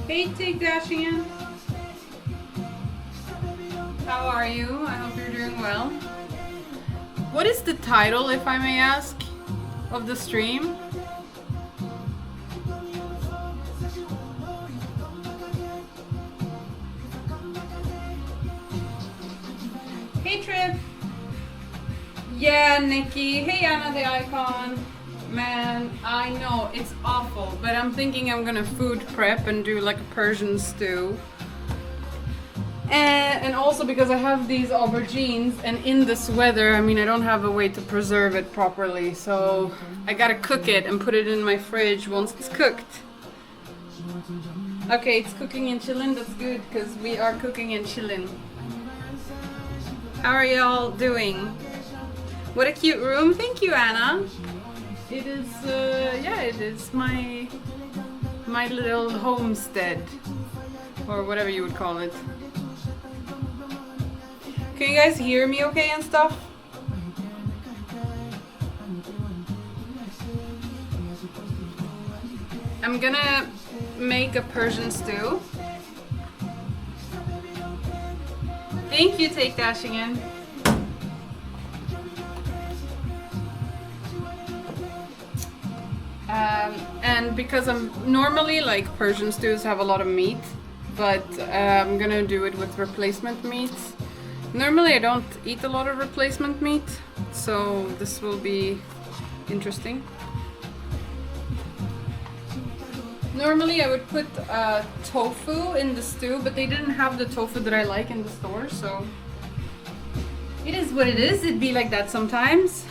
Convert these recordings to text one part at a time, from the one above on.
Hey, Take Dashing In. How are you? I hope you're doing well. What is the title, if I may ask, of the stream? Hey, Trip. Yeah, Nikki. Hey, Anna the Icon. Man, I know, it's awful, but I'm thinking I'm gonna food prep and do like a Persian stew. And also because I have these aubergines, and in this weather, I mean, I don't have a way to preserve it properly, so I gotta cook it and put it in my fridge once it's cooked. Okay, it's cooking in chillin, that's good, because we are cooking in chillin. How are y'all doing? What a cute room. Thank you, Anna. It is, yeah, it is my little homestead, or whatever you would call it. Can you guys hear me okay and stuff? I'm gonna make a Persian stew. Thank you, Take Dashing In. And because I'm normally like Persian stews have a lot of meat, but I'm gonna do it with replacement meats. Normally I don't eat a lot of replacement meat, so this will be interesting. Normally I would put tofu in the stew, but they didn't have the tofu that I like in the store, so it is what it is. It'd be like that sometimes.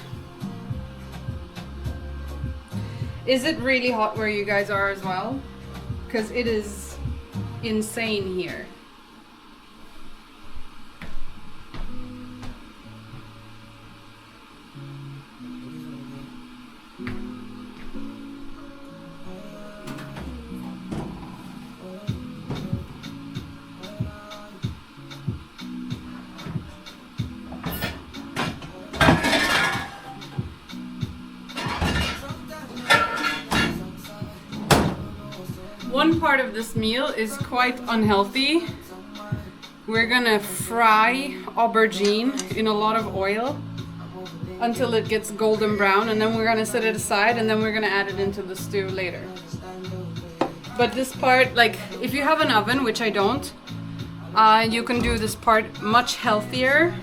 Is it really hot where you guys are as well? Because it is insane here. One part of this meal is quite unhealthy. We're gonna fry aubergine in a lot of oil until it gets golden brown, and then we're gonna set it aside, and then we're gonna add it into the stew later. But this part, like, if you have an oven, which I don't, you can do this part much healthier.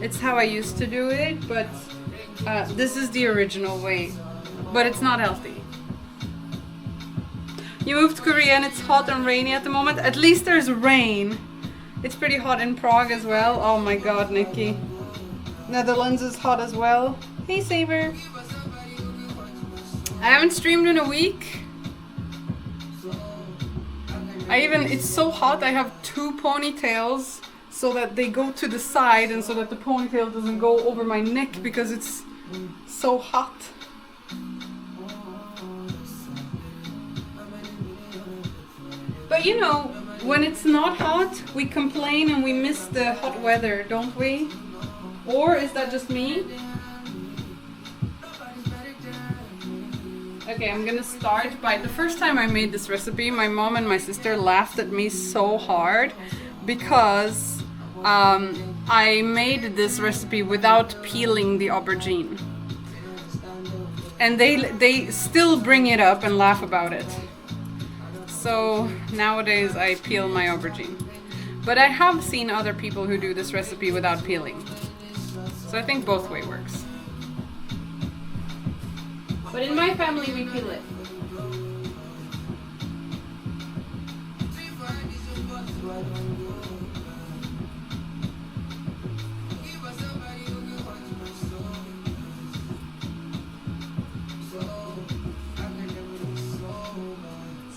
It's how I used to do it, but this is the original way, but it's not healthy. You moved to Korea and it's hot and rainy at the moment. At least there's rain. It's pretty hot in Prague as well. Oh my god, Nikki. Netherlands is hot as well. Hey, Saber. I haven't streamed in a week. It's so hot, I have 2 ponytails so that they go to the side and so that the ponytail doesn't go over my neck because it's so hot. But you know, when it's not hot, we complain and we miss the hot weather, don't we? Or is that just me? Okay, I'm gonna start by, the first time I made this recipe, my mom and my sister laughed at me so hard because I made this recipe without peeling the aubergine. And they still bring it up and laugh about it. So nowadays I peel my aubergine. But I have seen other people who do this recipe without peeling. So I think both way works. But in my family we peel it.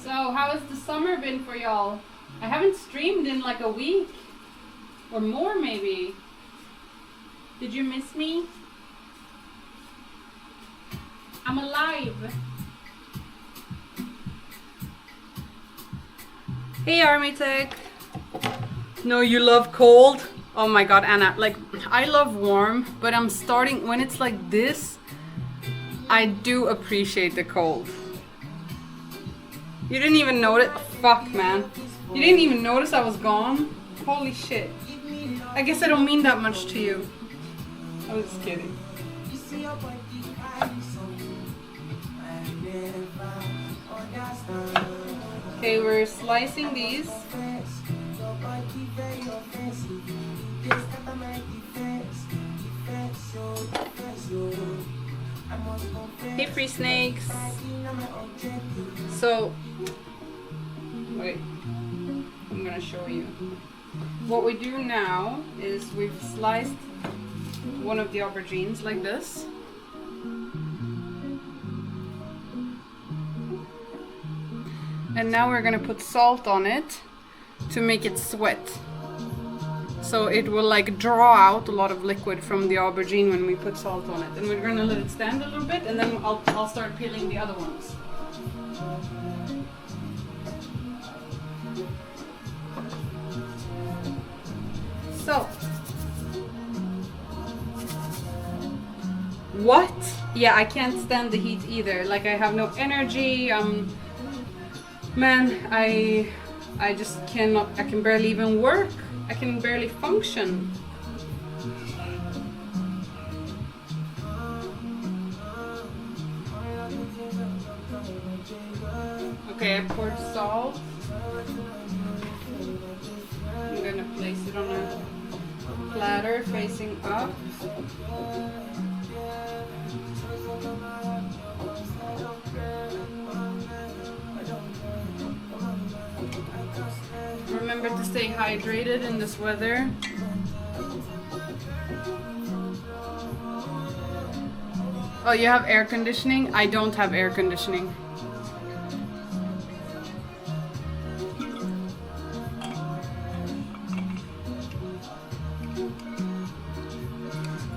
So how has the summer been for y'all? I haven't streamed in like a week or more maybe. Did you miss me? I'm alive. Hey Army Tech. No, you love cold? Oh my god, Anna, like I love warm, but I'm starting, when it's like this, I do appreciate the cold. You didn't even notice. Fuck, man. You didn't even notice I was gone? Holy shit. I guess I don't mean that much to you. I was just kidding. Okay, we're slicing these. Hey, free snakes. So, wait, I'm gonna show you. What we do now is we've sliced one of the aubergines like this. And now we're gonna put salt on it to make it sweat. So it will like draw out a lot of liquid from the aubergine when we put salt on it. And we're gonna let it stand a little bit and then I'll start peeling the other ones. So. What? Yeah, I can't stand the heat either. Like I have no energy. Man, I just cannot, I can barely even work. I can barely function. Okay, I poured salt. I'm gonna place it on a platter facing up. Remember to stay hydrated in this weather. Oh, you have air conditioning? I don't have air conditioning.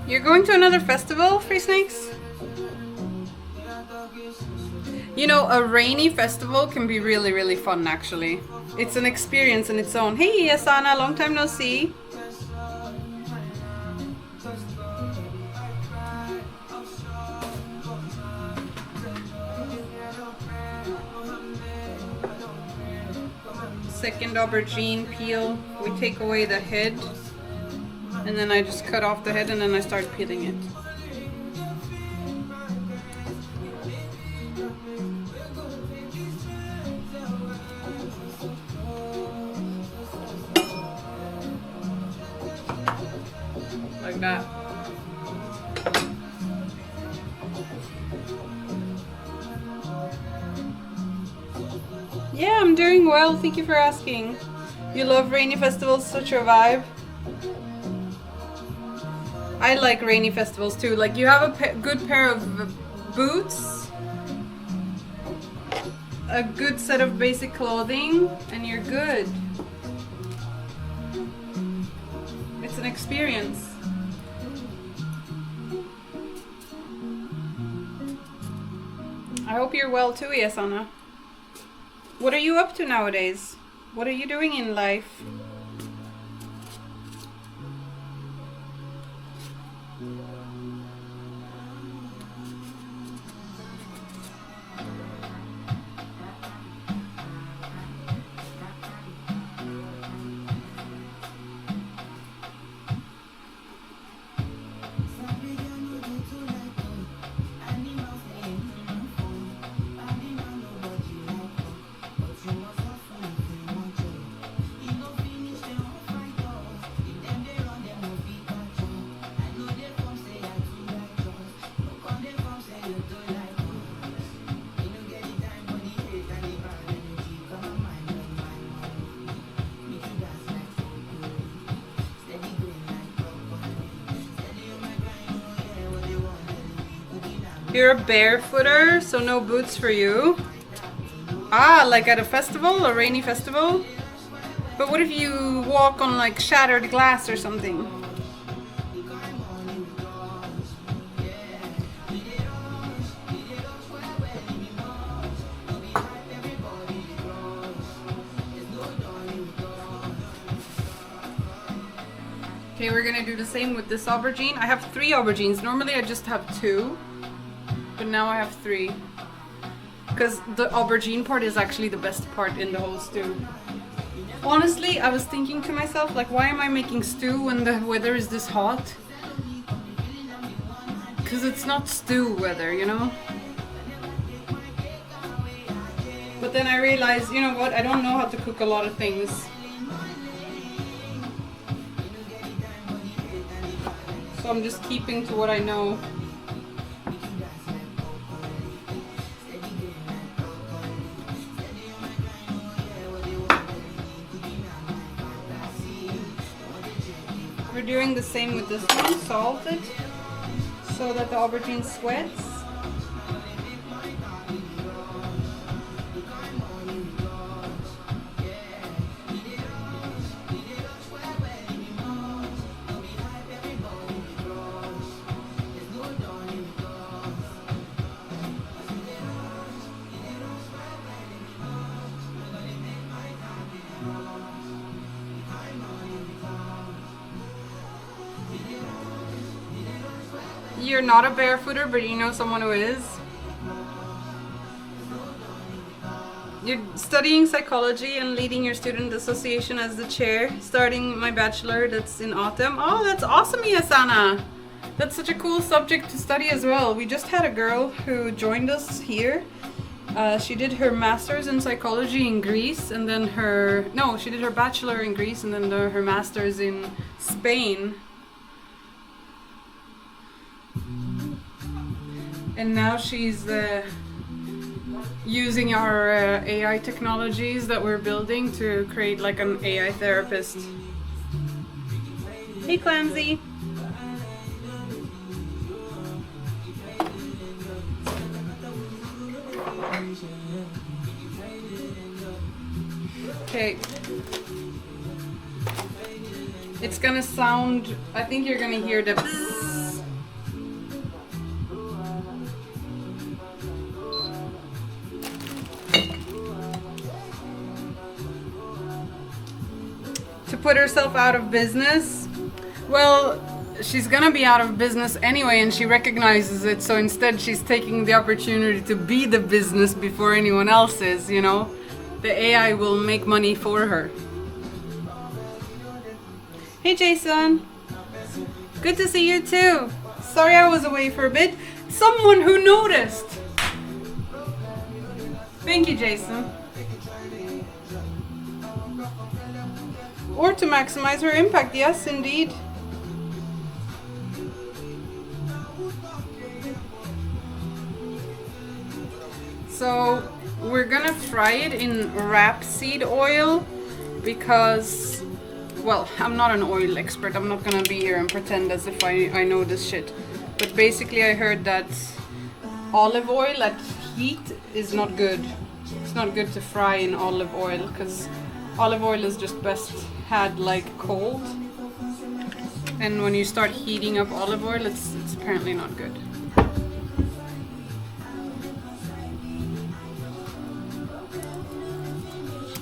You're going to another festival, Free Snakes? You know, a rainy festival can be really, really fun, actually. It's an experience in its own. Hey, Asana, long time no see. Second aubergine peel. We take away the head. And then I just cut off the head and then I start peeling it. Like that. Yeah, I'm doing well. Thank you for asking. You love rainy festivals, such a vibe. I like rainy festivals too. Like you have a good pair of boots, a good set of basic clothing, and you're good. It's an experience. I hope you're well too, Yasana. What are you up to nowadays? What are you doing in life? You're a barefooter, so no boots for you. Ah, like at a festival, a rainy festival? But what if you walk on like shattered glass or something? Okay, we're gonna do the same with this aubergine. I have 3 aubergines. Normally I just have 2. But now I have 3. because the aubergine part is actually the best part in the whole stew. Honestly, I was thinking to myself, like, why am I making stew when the weather is this hot? Because it's not stew weather, you know? But then I realized, you know what, I don't know how to cook a lot of things. So I'm just keeping to what I know. We're doing the same with this one, salt it so that the aubergine sweats. You're not a barefooter, but you know someone who is. You're studying psychology and leading your student association as the chair, starting my bachelor that's in autumn. Oh, that's awesome, Yasana. That's such a cool subject to study as well. We just had a girl who joined us here. She did her master's in psychology in Greece, and then she did her bachelor in Greece and then her master's in Spain. And now she's using our AI technologies that we're building to create like an AI therapist. Hey, Clamsy. Okay. It's gonna sound, I think you're gonna hear the bzzz. To put herself out of business? Well, she's gonna be out of business anyway, and she recognizes it, so instead she's taking the opportunity to be the business before anyone else is, you know? The AI will make money for her. Hey Jason! Good to see you too! Sorry I was away for a bit. Someone who noticed! Thank you, Jason. Or to maximize her impact, yes, indeed. So we're gonna fry it in rapeseed oil because, well, I'm not an oil expert. I'm not gonna be here and pretend as if I know this shit. But basically I heard that olive oil at heat is not good. It's not good to fry in olive oil because olive oil is just best had like cold, and when you start heating up olive oil, it's apparently not good.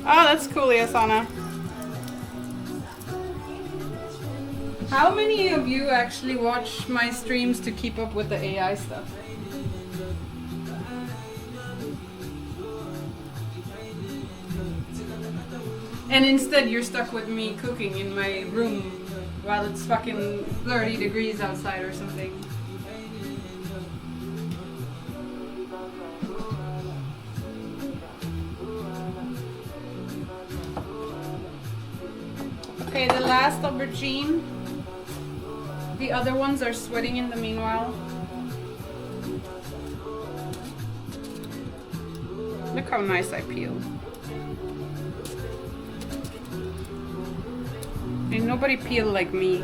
Oh, that's cool, Yasana. How many of you actually watch my streams to keep up with the AI stuff? And instead you're stuck with me cooking in my room while it's fucking 30 degrees outside or something. Okay, the last aubergine. The other ones are sweating in the meanwhile. Look how nice I peel. Ain't nobody peel like me.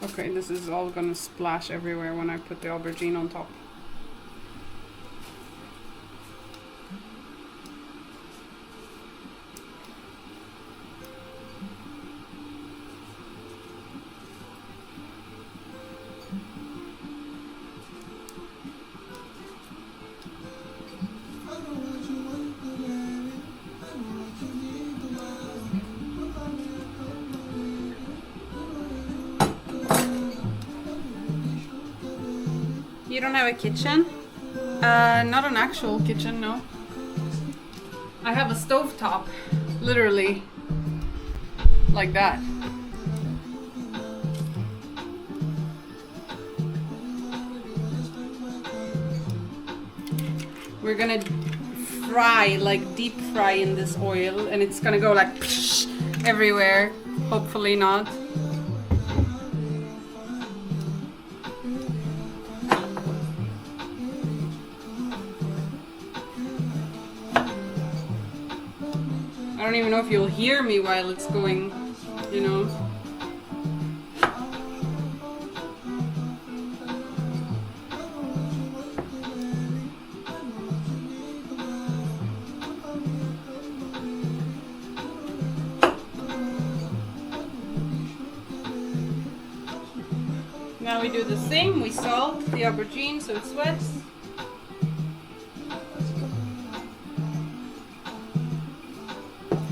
Okay, this is all gonna splash everywhere when I put the aubergine on top. You don't have a kitchen? Not an actual kitchen, no. I have a stovetop, literally, like that. We're gonna fry, like deep fry in this oil, and it's gonna go like everywhere. Hopefully not. I don't even know if you'll hear me while it's going, you know. Now we do the same, we salt the aubergine so it sweats.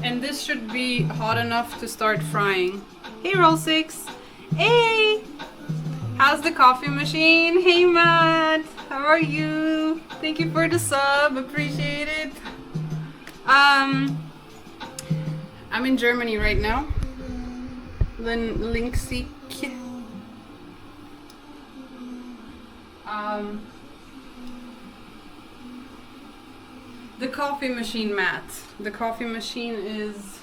And this should be hot enough to start frying. Hey Roll 6! Hey! How's the coffee machine? Hey Matt! How are you? Thank you for the sub, appreciate it. I'm in Germany right now. Linksik. The coffee machine, Matt. The coffee machine is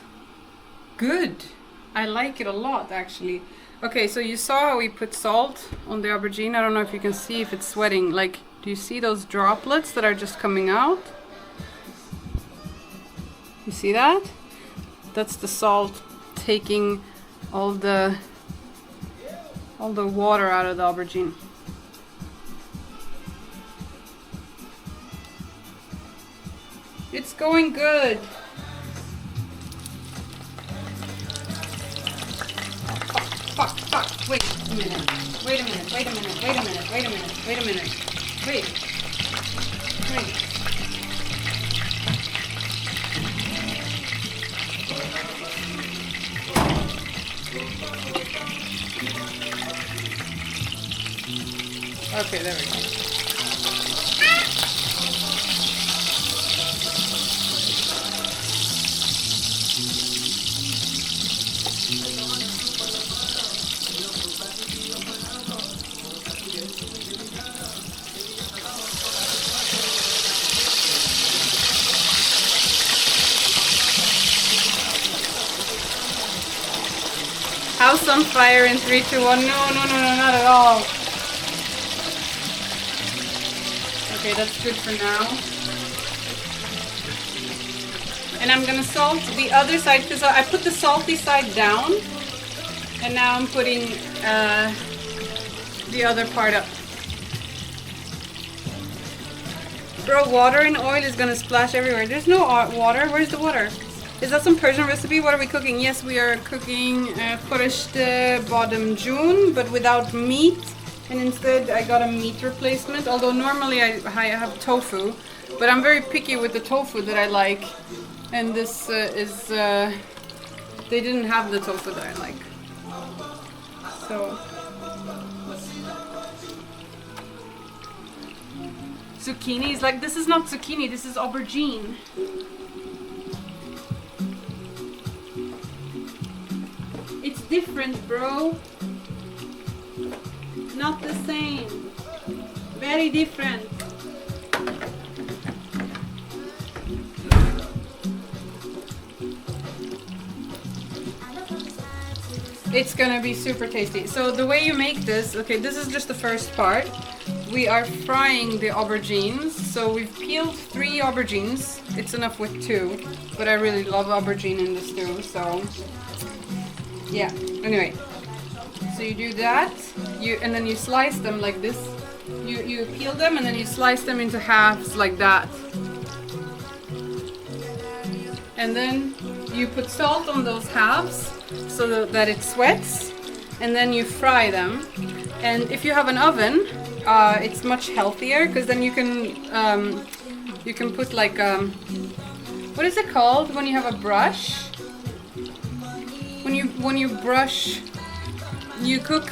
good. I like it a lot, actually. Okay, so you saw how we put salt on the aubergine. I don't know if you can see if it's sweating. Like, do you see those droplets that are just coming out? You see that? That's the salt taking all the water out of the aubergine. It's going good. Fuck. Wait a minute. Wait. Okay, there we go. House on fire in 3, 2, 1. No, not at all. Okay, that's good for now. And I'm gonna salt the other side because I put the salty side down, and now I'm putting the other part up. Bro, water and oil is gonna splash everywhere. There's no water. Where's the water? Is that some Persian recipe? What are we cooking? Yes, we are cooking Foreste Badem June, but without meat. And instead I got a meat replacement. Although normally I have tofu, but I'm very picky with the tofu that I like. And this is, they didn't have the tofu that I like. So. Zucchini is like, this is not zucchini, this is aubergine. It's different, bro. Not the same. Very different. It's gonna be super tasty. So the way you make this, okay, this is just the first part. We are frying the aubergines. So we've peeled 3 aubergines. It's enough with 2, but I really love aubergine in the stew, so yeah. Anyway, so you do that, and then you slice them like this. You peel them and then you slice them into halves like that. And then you put salt on those halves so that it sweats, and then you fry them. And if you have an oven, it's much healthier because then you can put like what is it called when you have a brush? When you brush, you cook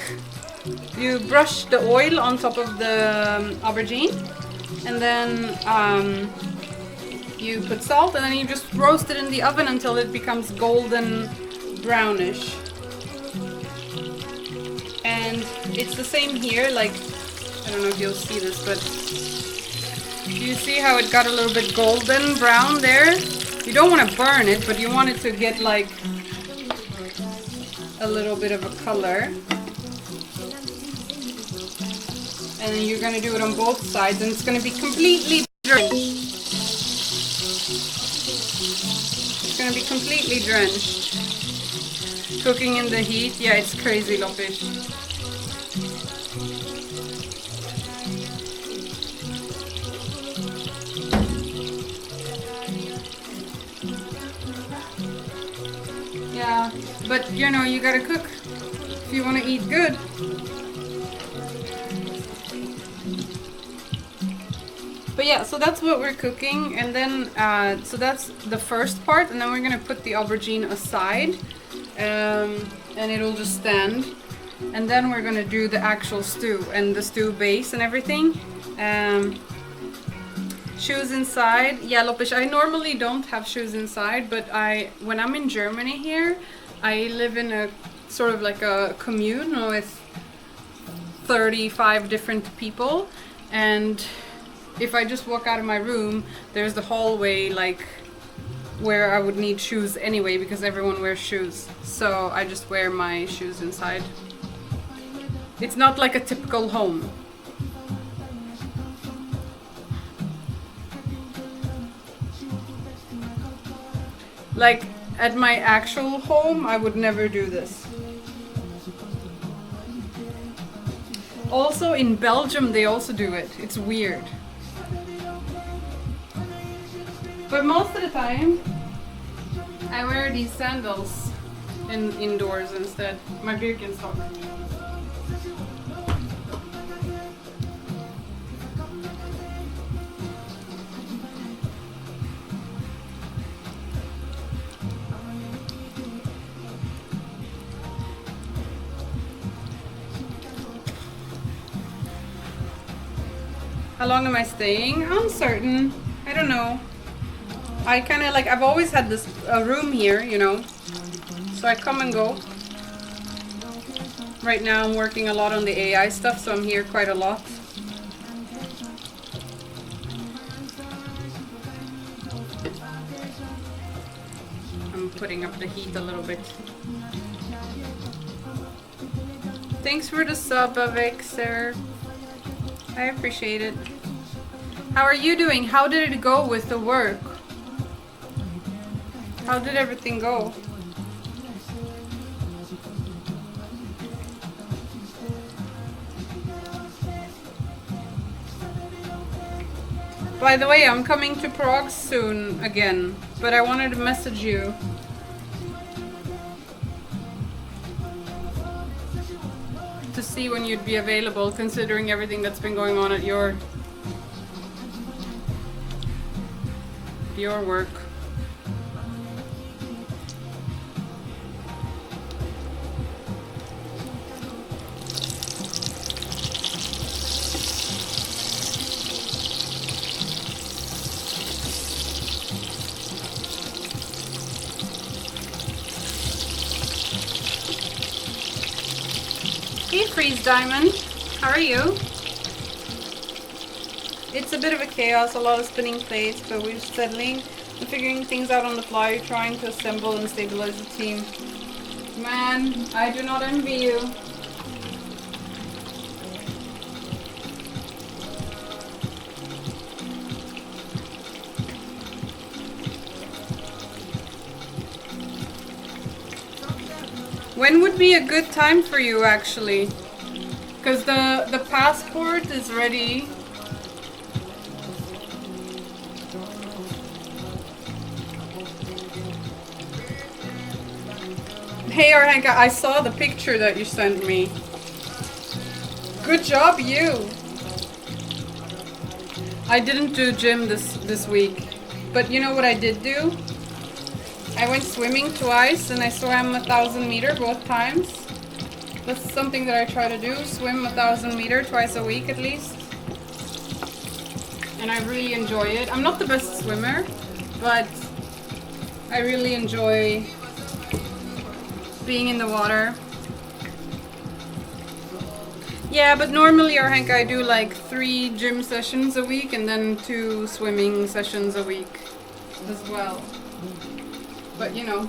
You brush the oil on top of the aubergine, and then you put salt, and then you just roast it in the oven until it becomes golden brownish. And it's the same here, like, I don't know if you'll see this, but you see how it got a little bit golden brown there? You don't want to burn it, but you want it to get like a little bit of a color. And then you're going to do it on both sides, and it's going to be completely drenched. It's going to be completely drenched. Cooking in the heat, yeah, it's crazy, Lopish. Yeah, but you know, you gotta cook if you want to eat good. But yeah, so that's what we're cooking, and then so that's the first part, and then we're gonna put the aubergine aside, and it'll just stand, and then we're gonna do the actual stew and the stew base and everything. Shoes inside, yeah, Lopish, I normally don't have shoes inside, but when I'm in Germany here, I live in a sort of like a commune with 35 different people, and if I just walk out of my room, there's the hallway like where I would need shoes anyway because everyone wears shoes. So I just wear my shoes inside. It's not like a typical home. Like at my actual home, I would never do this. Also in Belgium, they also do it. It's weird. But most of the time, I wear these sandals indoors instead. My Birkenstock. How long am I staying? Uncertain. I don't know. I kind of like, I've always had this room here, you know, so I come and go. Right now I'm working a lot on the AI stuff, so I'm here quite a lot. I'm putting up the heat a little bit. Thanks for the sub, Avec, sir. I appreciate it. How are you doing? How did it go with the work? How did everything go? By the way, I'm coming to Prague soon again, but I wanted to message you. To see when you'd be available, considering everything that's been going on at your work. Hey Freeze Diamond, how are you? It's a bit of a chaos, a lot of spinning plates, but we're settling and figuring things out on the fly, trying to assemble and stabilize the team. Man, I do not envy you. When would be a good time for you, actually? Because the passport is ready. Hey Arhanka, I saw the picture that you sent me. Good job, you. I didn't do gym this week, but you know what I did do? I went swimming twice and I swam 1,000 meters both times. That's something that I try to do, swim 1,000 meters twice a week at least. And I really enjoy it. I'm not the best swimmer, but I really enjoy being in the water. Yeah, but normally, Arhenka, I do like 3 gym sessions a week and then 2 swimming sessions a week as well. But you know,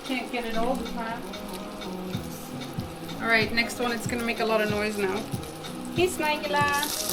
can't get it all the time. Alright, next one, it's gonna make a lot of noise now. Hey, Snagula!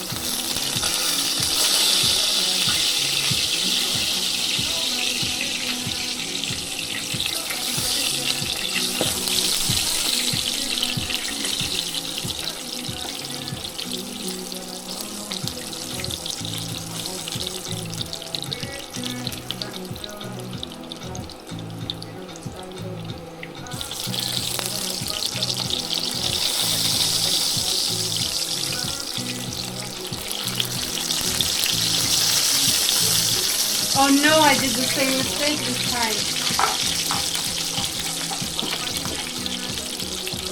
Oh no, I did the same mistake this time.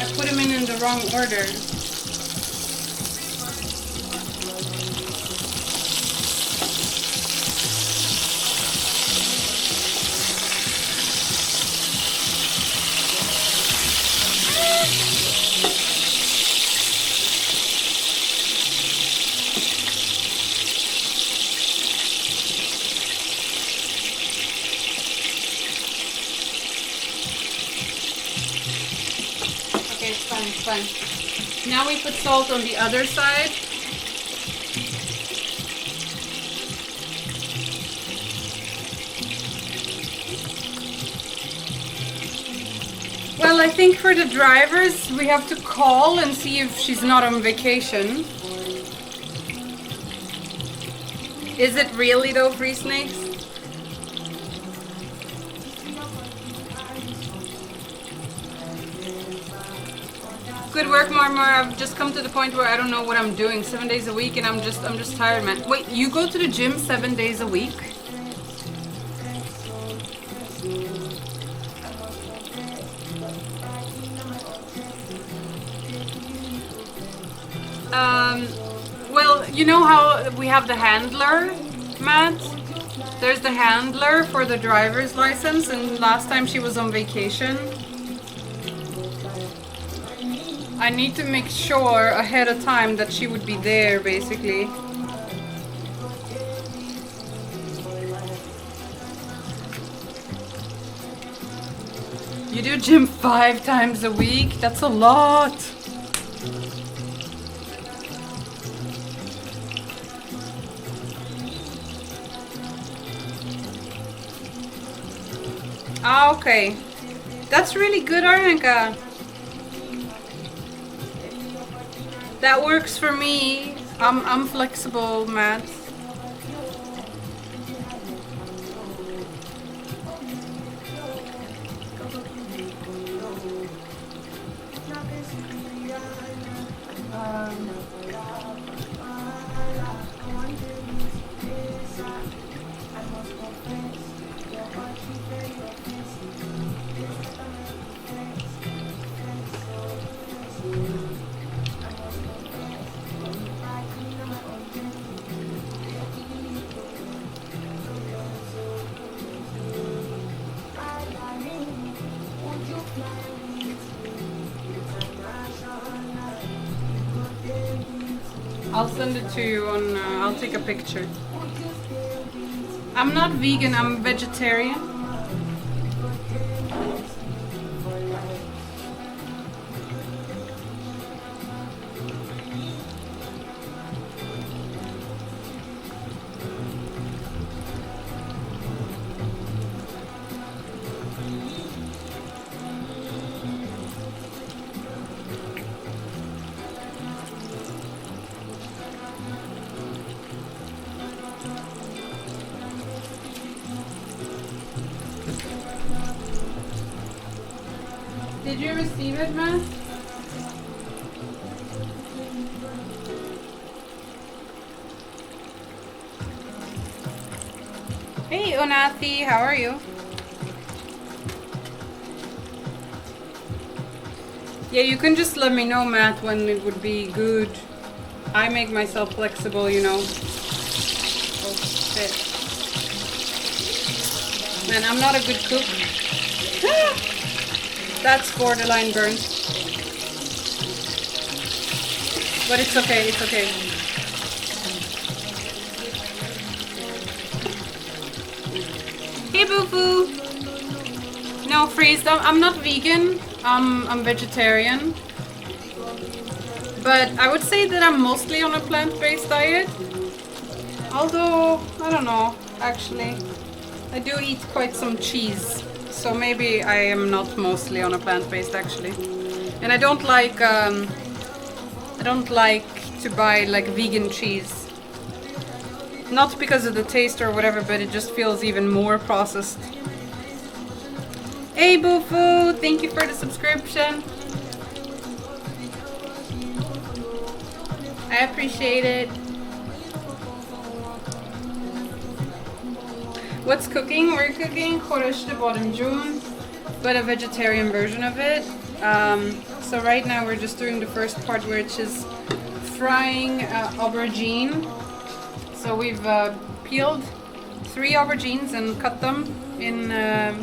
I put them in the wrong order. It's fine. Now we put salt on the other side. Well, I think for the drivers, we have to call and see if she's not on vacation. Is it really though, Free Snakes? Good work, Marmar. I've just come to the point where I don't know what I'm doing 7 days a week, and I'm just tired, man. Wait, you go to the gym 7 days a week? Well, you know how we have the handler, Matt? There's the handler for the driver's license, and last time she was on vacation. I need to make sure ahead of time that she would be there, basically. You do gym 5 times a week? That's a lot! Ah, okay. That's really good, Arhenka. That works for me. I'm flexible, Matt. I'll send it to you on, I'll take a picture. I'm not vegan, I'm vegetarian. Did you receive it, Matt? Hey, Unathi, how are you? Yeah, you can just let me know, Matt, when it would be good. I make myself flexible, you know. Oh, shit. Man, I'm not a good cook. That's borderline burnt. But it's okay, it's okay. Hey, Boo-Boo! No, freeze. I'm not vegan. I'm vegetarian. But I would say that I'm mostly on a plant-based diet. Although, I don't know, actually. I do eat quite some cheese. So maybe I am not mostly on a plant-based, actually. And I don't like to buy like vegan cheese. Not because of the taste or whatever, but it just feels even more processed. Hey Boo-Foo, thank you for the subscription. I appreciate it. What's cooking? We're cooking khoreshte badamjoon, but a vegetarian version of it. So right now we're just doing the first part, which is frying aubergine. So we've peeled 3 aubergines and cut them in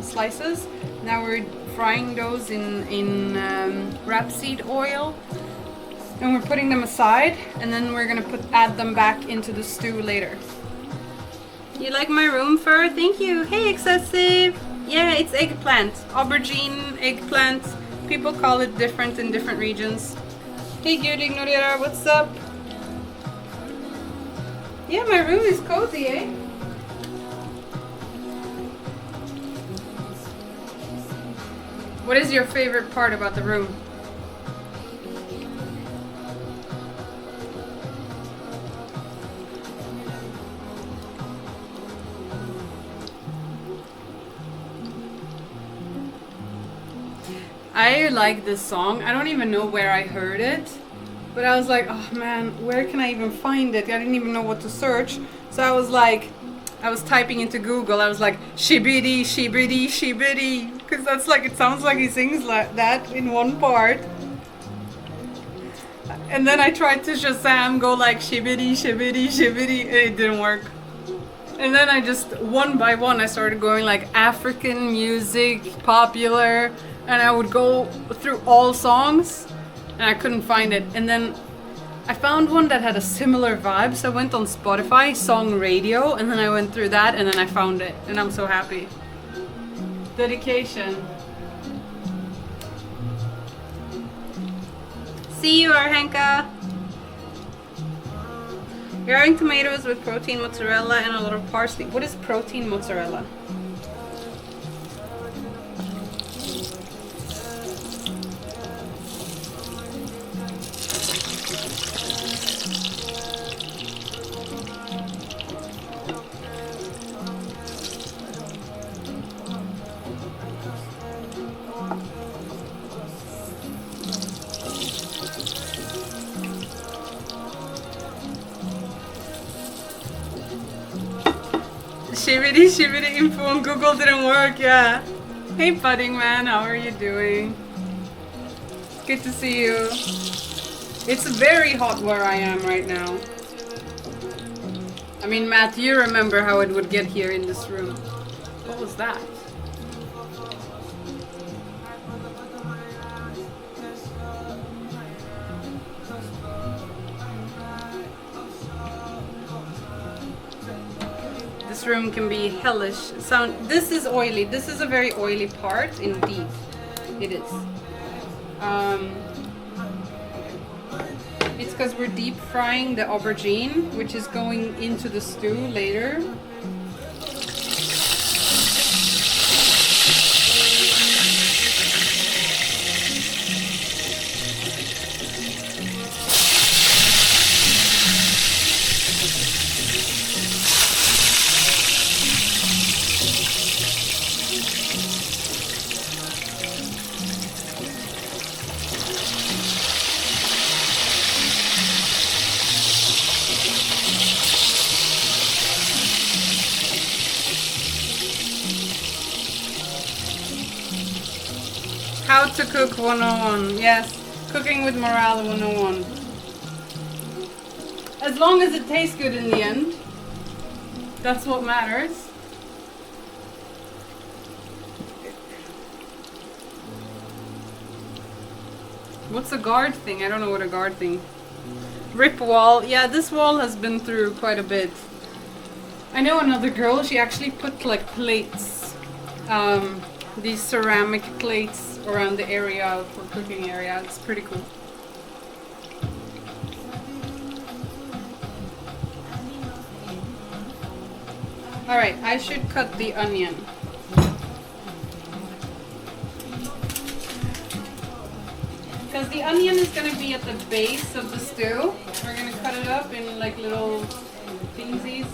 slices. Now we're frying those in rapeseed oil, and we're putting them aside, and then we're gonna add them back into the stew later. You like my room fur? Thank you. Hey, Excessive. Yeah, it's eggplant. Aubergine, eggplant. People call it different in different regions. Hey, Gud Ignorera, what's up? Yeah, my room is cozy, eh? What is your favorite part about the room? I like this song. I don't even know where I heard it, but I was like, oh man, where can I even find it? I didn't even know what to search. So I was like, I was typing into Google. I was like, shibidi, shibidi, shibidi, because that's like, it sounds like he sings like that in one part. And then I tried to Shazam, go like shibidi, shibidi, shibidi, and it didn't work. And then I just, one by one, I started going like African music, popular, and I would go through all songs, and I couldn't find it. And then I found one that had a similar vibe, so I went on Spotify, Song Radio, and then I went through that, and then I found it, and I'm so happy. Dedication. See you, Arhenka. Growing tomatoes with protein mozzarella and a lot of parsley. What is protein mozzarella? Shibidi shibidi info on Google didn't work, yeah. Hey Pudding Man, how are you doing? Good to see you. It's very hot where I am right now. I mean, Matt, you remember how it would get here in this room. What was that? This room can be hellish. This is oily. This is a very oily part indeed. It is. It's because we're deep frying the aubergine, which is going into the stew later. How to cook 101. Yes, cooking with morale 101. As long as it tastes good in the end, that's what matters. What's a guard thing? I don't know what a guard thing. Rip wall. Yeah, this wall has been through quite a bit. I know another girl, she actually put like plates, these ceramic plates around the area for cooking area. It's pretty cool. Alright, I should cut the onion. Because the onion is going to be at the base of the stew. We're going to cut it up in like little thinsies.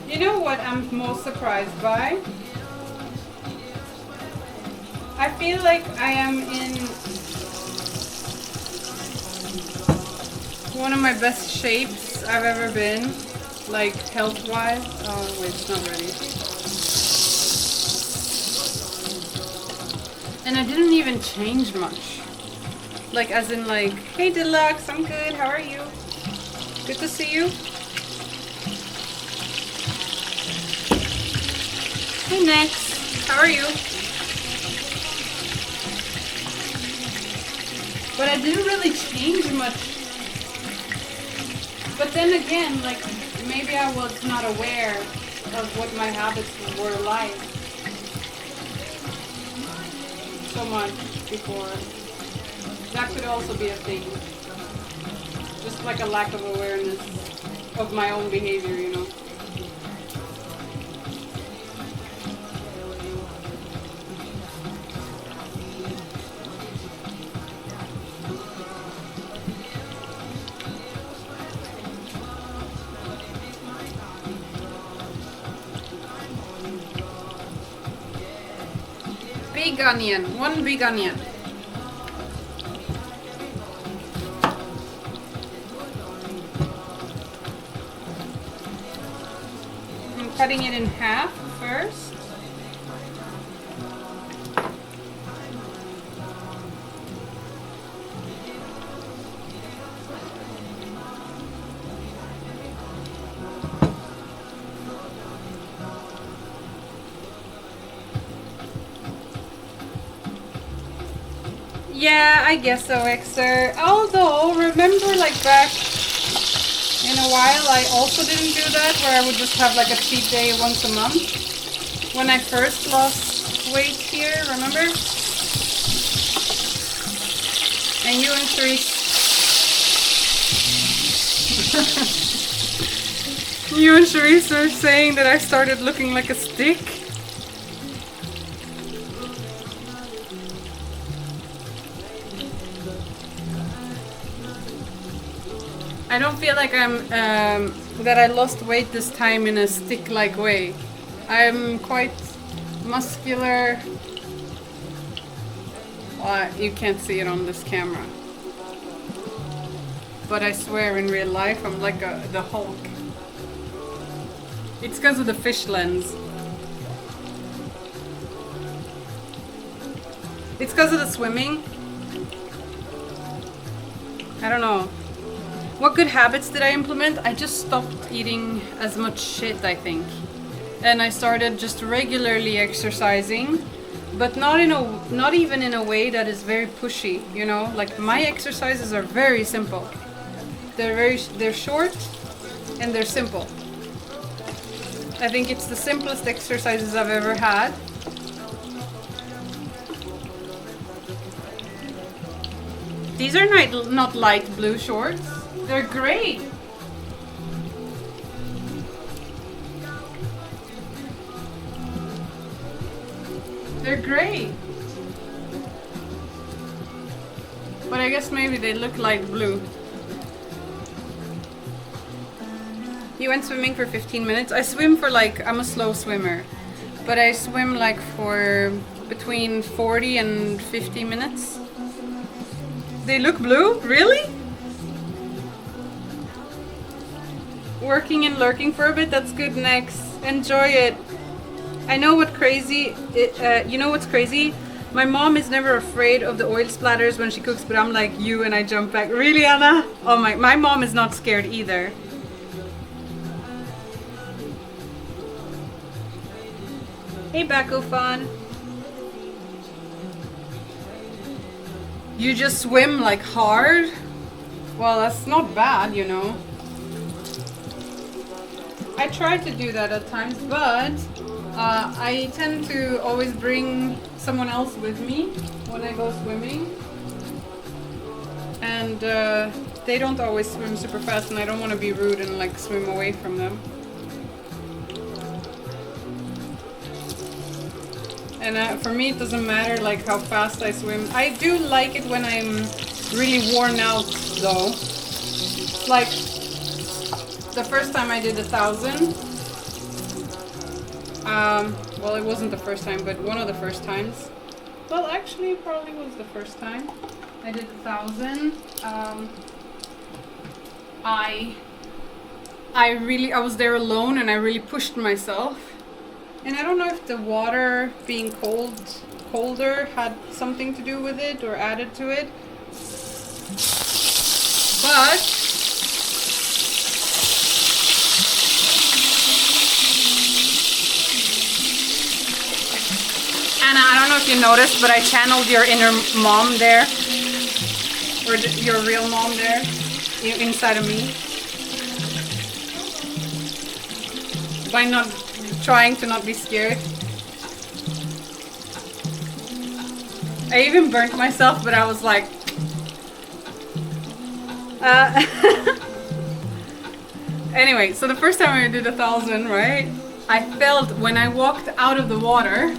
You know what I'm most surprised by? I feel like I am in one of my best shapes I've ever been, like health-wise. Oh wait, it's not ready. And I didn't even change much. Like as in like, hey Deluxe, I'm good, how are you? Good to see you. Hey Nex, how are you? But I didn't really change much. But then again, like, maybe I was not aware of what my habits were like so much before. That could also be a thing. Just like a lack of awareness of my own behavior, you know. Big onion, one big onion. I'm cutting it in half first. Yeah, I guess so, Exer. Although, remember like back in a while, I also didn't do that, where I would just have like a cheat day once a month. When I first lost weight here, remember? And you and Therese... you and Therese are saying that I started looking like a stick. I don't feel like I'm that I lost weight this time in a stick-like way. I'm quite muscular. Well, you can't see it on this camera, but I swear in real life I'm like the Hulk. It's because of the fish lens. It's because of the swimming. I don't know. What good habits did I implement? I just stopped eating as much shit, I think. And I started just regularly exercising, but not even in a way that is very pushy, you know? Like my exercises are very simple. They're short and they're simple. I think it's the simplest exercises I've ever had. These are not light blue shorts. They're great. They're great. But I guess maybe they look light blue. You went swimming for 15 minutes? I swim for like, I'm a slow swimmer. but I swim like for between 40 and 50 minutes. They look blue? Really? Working and lurking for a bit, that's good. Next, enjoy it. I know what crazy, you know what's crazy? My mom is never afraid of the oil splatters when she cooks, but I'm like you and I jump back. Really, Anna? Oh my mom is not scared either. Hey, Backo Fun. You just swim like hard? Well, that's not bad, you know. I try to do that at times, but I tend to always bring someone else with me when I go swimming. And they don't always swim super fast, and I don't want to be rude and like swim away from them. And for me, it doesn't matter like how fast I swim. I do like it when I'm really worn out, though. Like the first time I did 1,000. Well, it wasn't the first time, but one of the first times. Well, actually, it probably was the first time I did 1,000. I was there alone, and I really pushed myself. And I don't know if the water being colder had something to do with it or added to it. But Anna, I don't know if you noticed, but I channeled your inner mom there. Or your real mom there inside of me. By not trying to not be scared. I even burnt myself, but I was like anyway, so the first time I did 1,000, right? I felt when I walked out of the water,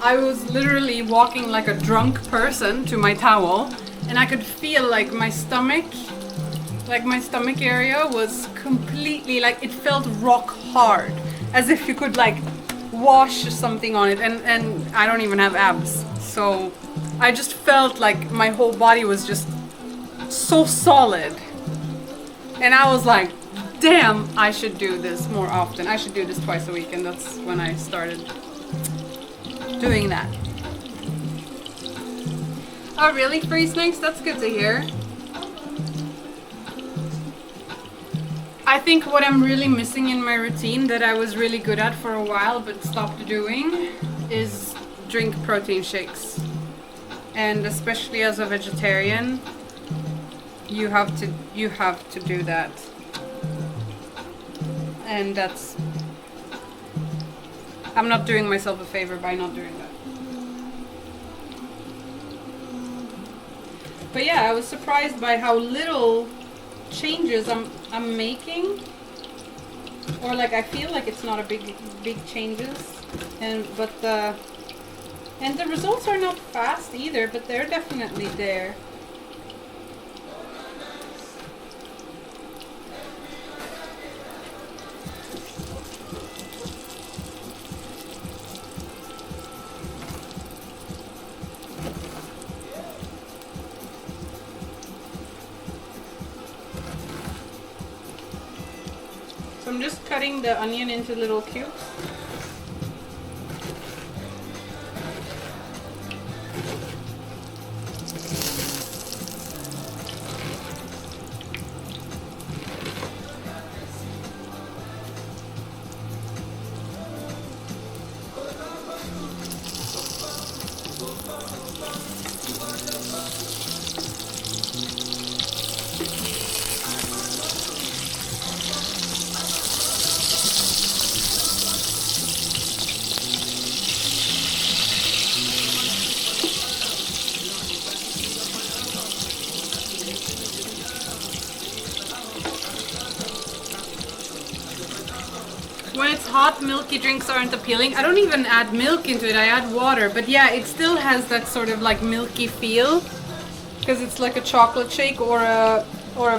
I was literally walking like a drunk person to my towel, and I could feel like my stomach area was completely like, it felt rock hard. As if you could like wash something on it, and I don't even have abs, so I just felt like my whole body was just so solid, and I was like, damn, I should do this more often. I should do this twice a week, and that's when I started doing that. Oh really, free snakes? That's good to hear. I think what I'm really missing in my routine that I was really good at for a while but stopped doing is drink protein shakes. And especially as a vegetarian, you have to do that. And that's, I'm not doing myself a favor by not doing that. But yeah, I was surprised by how little changes I'm making, or like I feel like it's not a big changes, but the results are not fast either, but they're definitely there. So I'm just cutting the onion into little cubes. When it's hot, milky drinks aren't appealing. I don't even add milk into it, I add water. But yeah, it still has that sort of like milky feel, because it's like a chocolate shake or a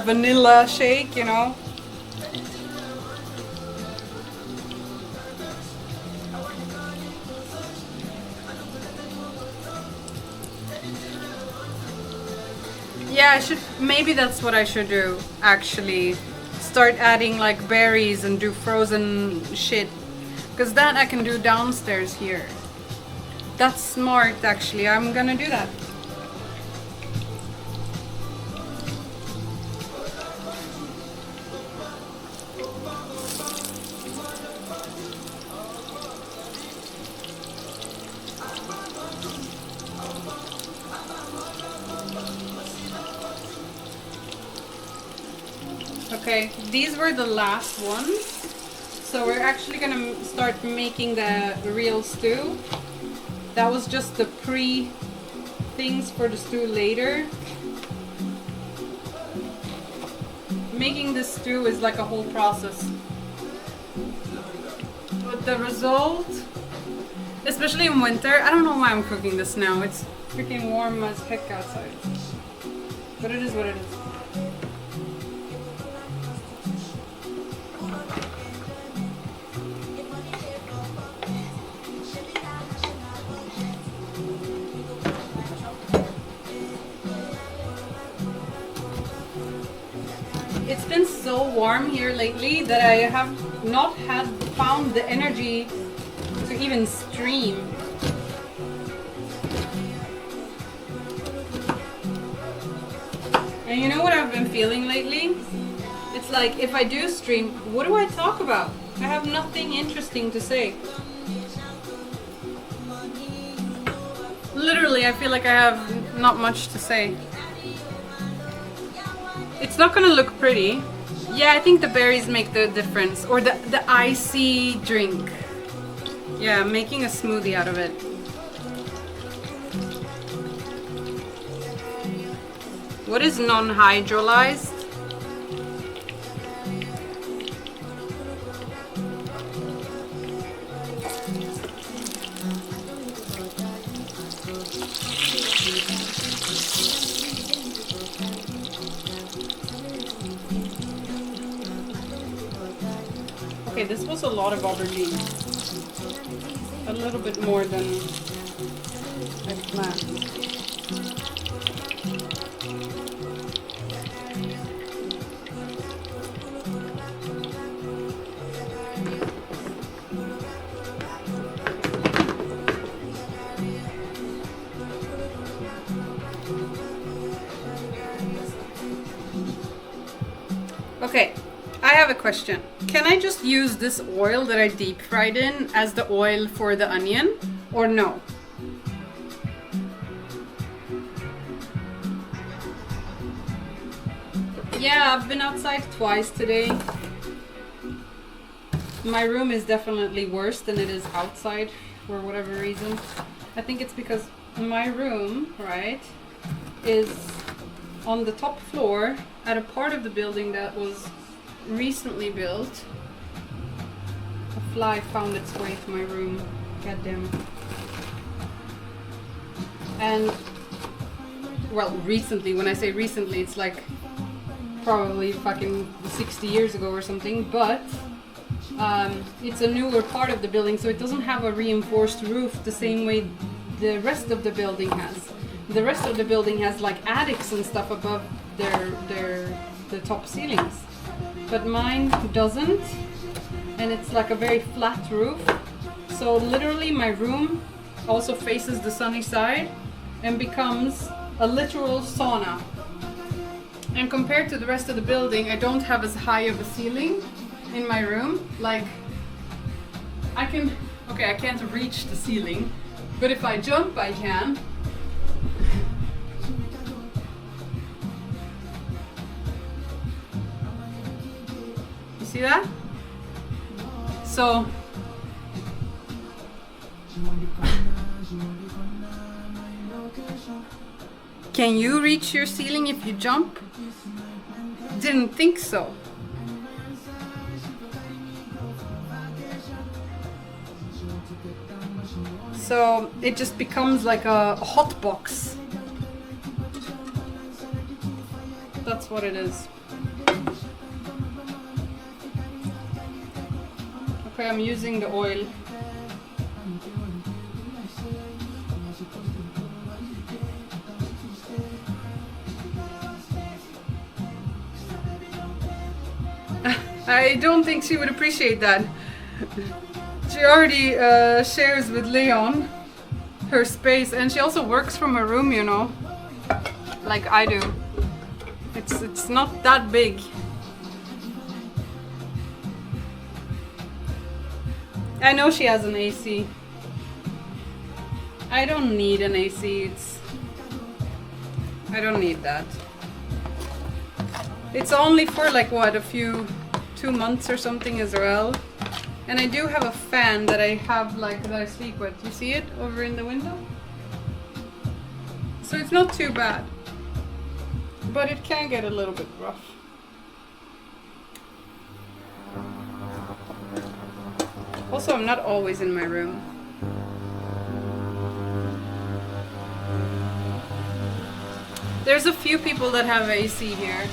vanilla shake, you know. Yeah, maybe that's what I should do, actually. Start adding like berries and do frozen shit. Because that I can do downstairs here. That's smart, actually. I'm gonna do that. Okay, these were the last ones. So we're actually gonna start making the real stew. That was just the things for the stew later. Making this stew is like a whole process. But the result, especially in winter, I don't know why I'm cooking this now. It's freaking warm as heck outside. But it is what it is. It's been so warm here lately that I have not found the energy to even stream. And you know what I've been feeling lately? It's like if I do stream, what do I talk about? I have nothing interesting to say. Literally, I feel like I have not much to say. It's not gonna look pretty. Yeah, I think the berries make the difference. Or the icy drink. Yeah, I'm making a smoothie out of it. What is non-hydrolyzed? Okay, this was a lot of aubergine. A little bit more than I planned. Okay, I have a question. Can I just use this oil that I deep fried in as the oil for the onion, or no? Yeah, I've been outside twice today. My room is definitely worse than it is outside for whatever reason. I think it's because my room, right, is on the top floor at a part of the building that was recently built. A fly found its way to my room. God damn it. And, well, recently, when I say recently, it's like probably fucking 60 years ago or something, but it's a newer part of the building, so it doesn't have a reinforced roof the same way the rest of the building has. The rest of the building has like attics and stuff above the top ceilings, but mine doesn't, and it's like a very flat roof. So literally my room also faces the sunny side and becomes a literal sauna. And compared to the rest of the building, I don't have as high of a ceiling in my room. Like, I can't reach the ceiling, but if I jump, I can. You see that? So, can you reach your ceiling if you jump? Didn't think so. So it just becomes like a hot box. That's what it is. Okay, I'm using the oil. I don't think she would appreciate that. She already shares with Leon her space, and she also works from her room, you know, like I do. It's not that big. I know she has an AC. I don't need an AC. I don't need that. It's only for like what, 2 months or something as well. And I do have a fan that I have that I sleep with. You see it over in the window? So it's not too bad. But it can get a little bit rough. Also, I'm not always in my room. There's a few people that have AC here.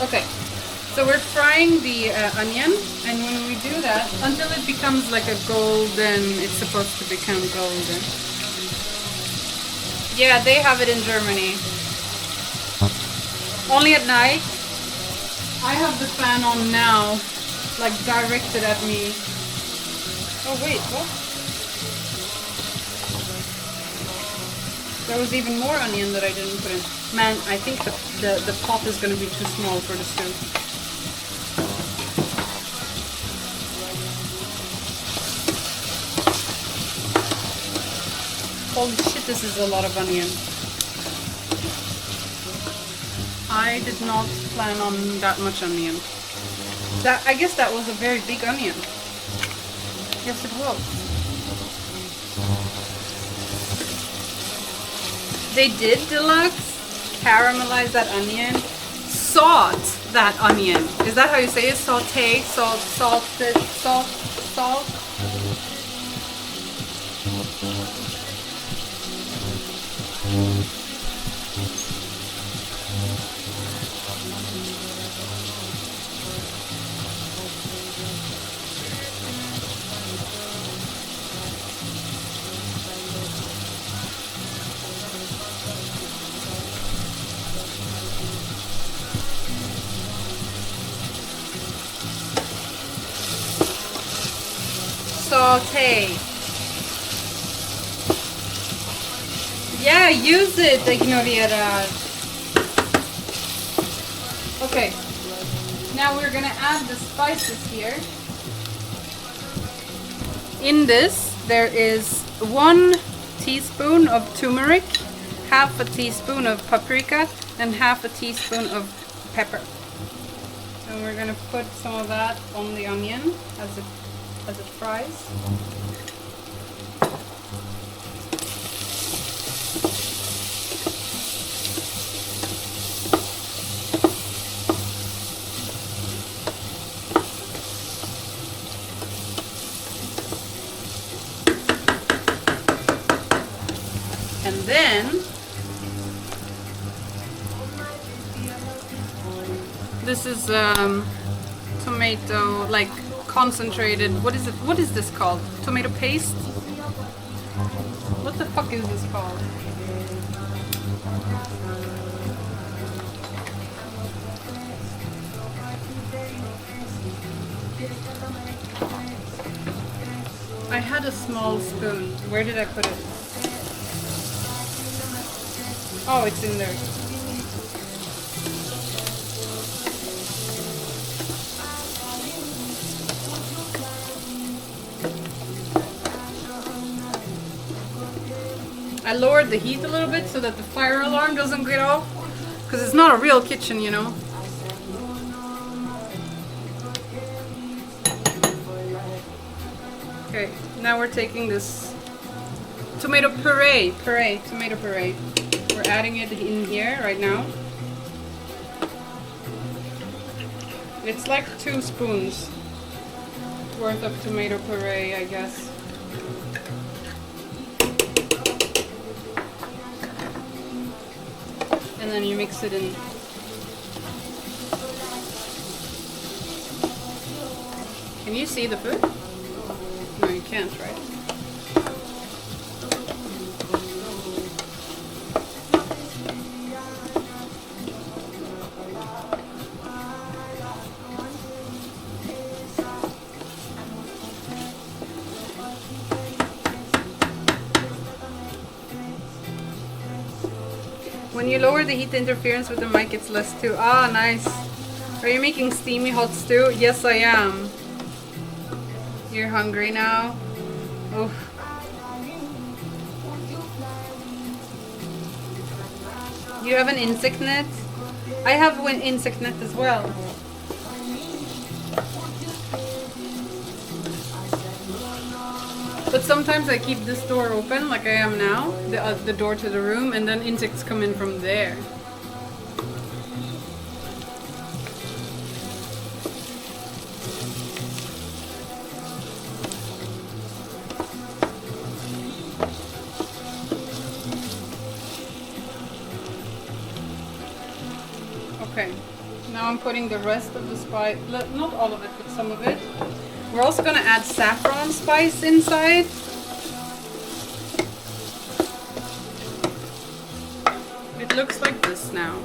Okay, so we're frying the onion, and when we do that, until it becomes like a golden, it's supposed to become golden. Yeah, they have it in Germany. Only at night. I have the fan on now, like directed at me. Oh wait, what? There was even more onion that I didn't put in. Man, I think the pot is going to be too small for the stew. Holy shit, this is a lot of onion. I did not plan on that much onion. I guess that was a very big onion. Yes, it was. They did, Deluxe, caramelize that onion, salt that onion. Is that how you say it? Saute, salted, salt. Saute. Yeah, use it, ignorera. Okay, now we're gonna add the spices here. In this, there is 1 teaspoon of turmeric, half a teaspoon of paprika, and half a teaspoon of pepper. And we're gonna put some of that on the onion as it fries. And then this is tomato, like concentrated. What is it? What is this called? Tomato paste? What the fuck is this called? I had a small spoon. Where did I put it? Oh, it's in there. I lowered the heat a little bit so that the fire alarm doesn't get off, because it's not a real kitchen, you know. Okay, now we're taking this tomato puree. We're adding it in here right now. It's like 2 spoons worth of tomato puree, I guess. And then you mix it in. Can you see the food? No, you can't, right? When you lower the heat interference with the mic, it's less too. Ah, nice. Are you making steamy hot stew? Yes, I am. You're hungry now? Oof. You have an insect net? I have an insect net as well. But sometimes I keep this door open, like I am now, the door to the room, and then insects come in from there. Okay, now I'm putting the rest of the spice, not all of it, but some of it. We're also gonna add saffron spice inside. It looks like this now.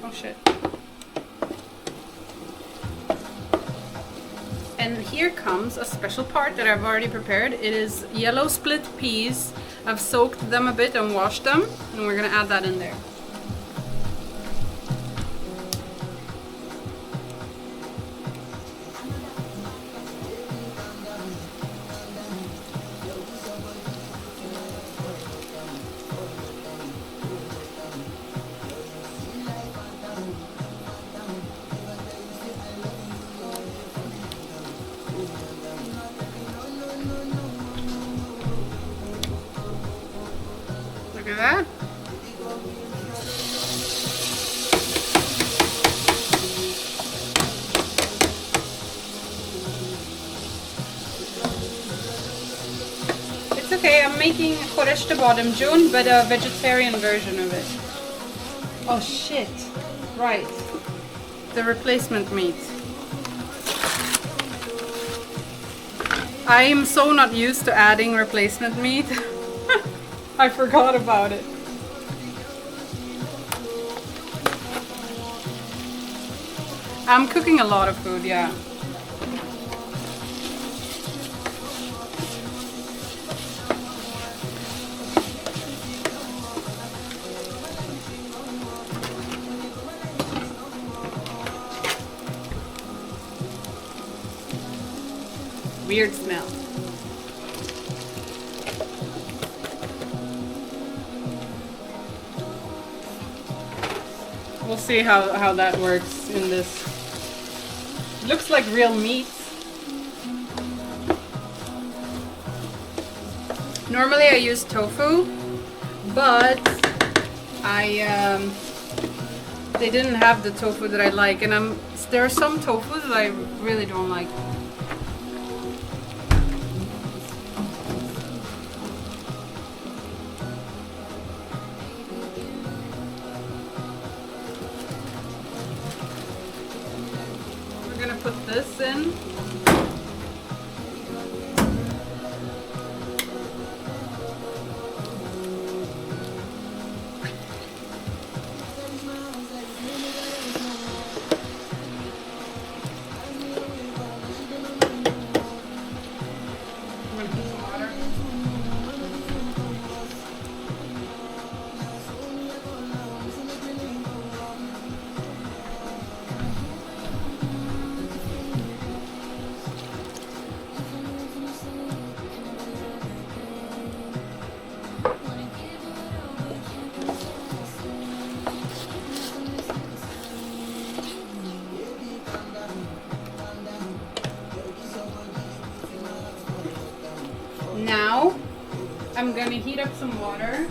Oh shit. And here comes a special part that I've already prepared. It is yellow split peas. I've soaked them a bit and washed them, and we're gonna add that in there. Look at that. It's okay, I'm making خورشت بادمجون, but a vegetarian version of it. Oh shit. Right. The replacement meat. I am so not used to adding replacement meat. I forgot about it. I'm cooking a lot of food, yeah. Weird smell. We'll see how that works in this. Looks like real meat. Normally I use tofu, but they didn't have the tofu that I like, and there are some tofu that I really don't like. We're gonna put this in. Now I'm gonna heat up some water.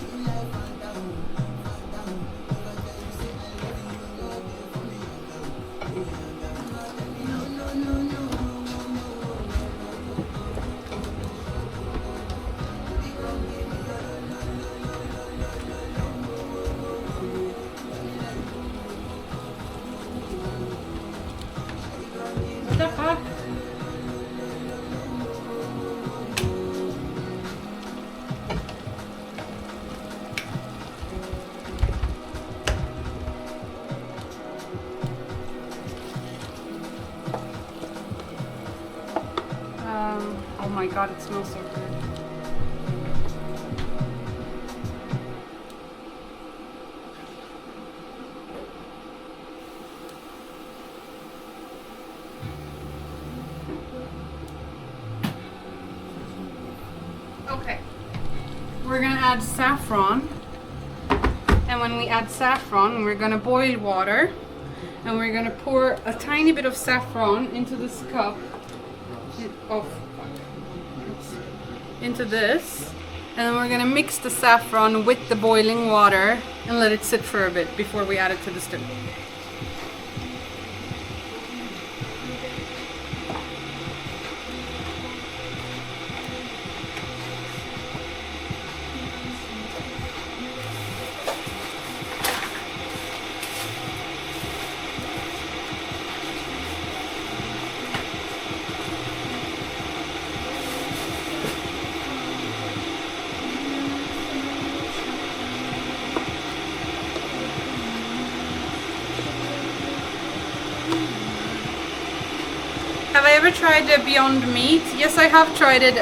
What the fuck? my god, it smells so good. Okay, we're gonna add saffron, and when we add saffron, we're gonna boil water, and we're gonna pour a tiny bit of saffron into this cup, into this, and then we're gonna mix the saffron with the boiling water and let it sit for a bit before we add it to the stew. Have I ever tried the Beyond Meat? Yes, I have tried it.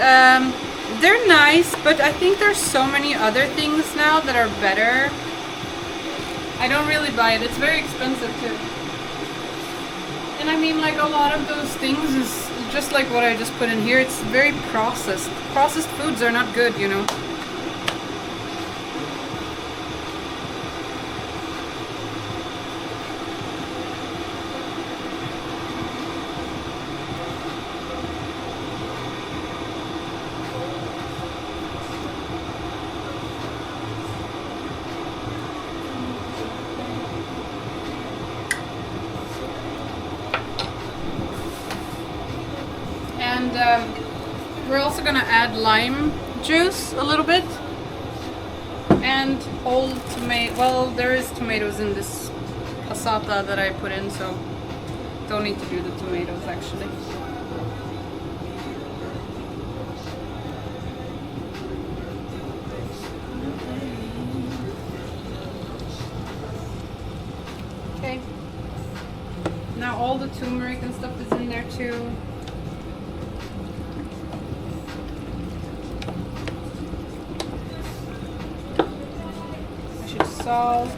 They're nice, but I think there's so many other things now that are better. I don't really buy it. It's very expensive too. And I mean, like, a lot of those things is just like what I just put in here. It's very processed. Processed foods are not good, you know. And we're also gonna add lime juice a little bit, and whole tomato. Well, there is tomatoes in this passata that I put in, so don't need to do the tomatoes actually. Okay. Now all the turmeric and stuff is in there too. Salt.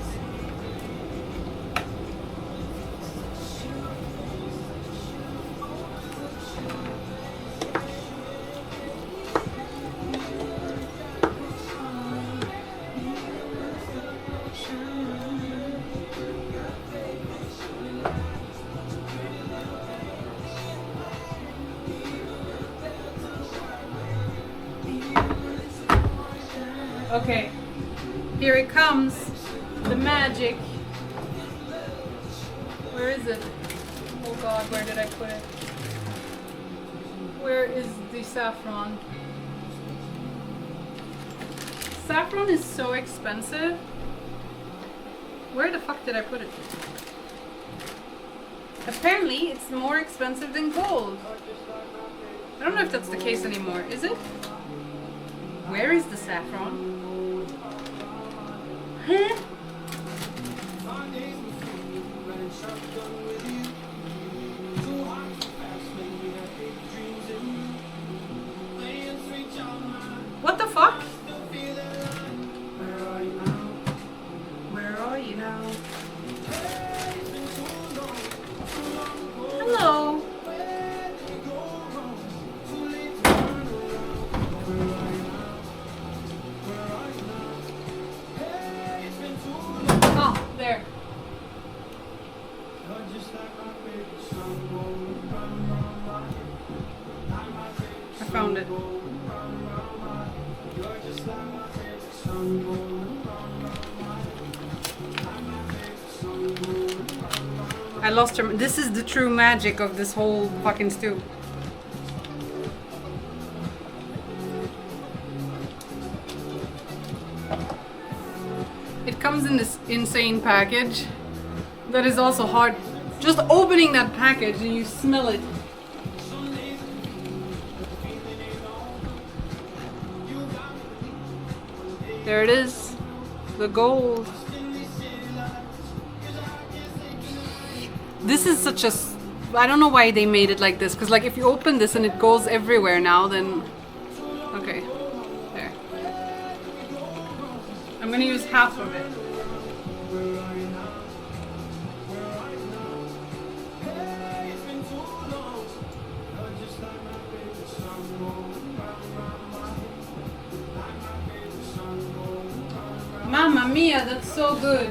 Okay, here it comes. The magic. Where is it? Oh god, where did I put it? Where is the saffron? Saffron is so expensive. Where the fuck did I put it? Apparently, it's more expensive than gold. I don't know if that's the case anymore. Is it? Where is the saffron? Huh? What the fuck? Where are you now? Where are you now? Hello. Oh, there. I found it. I lost her. This is the true magic of this whole fucking stew. It comes in this insane package that is also hard. Just opening that package and you smell it. There it is, the gold. This is such a, I don't know why they made it like this, because like if you open this and it goes everywhere now, then I'm gonna use half of it. Mamma mia, that's so good.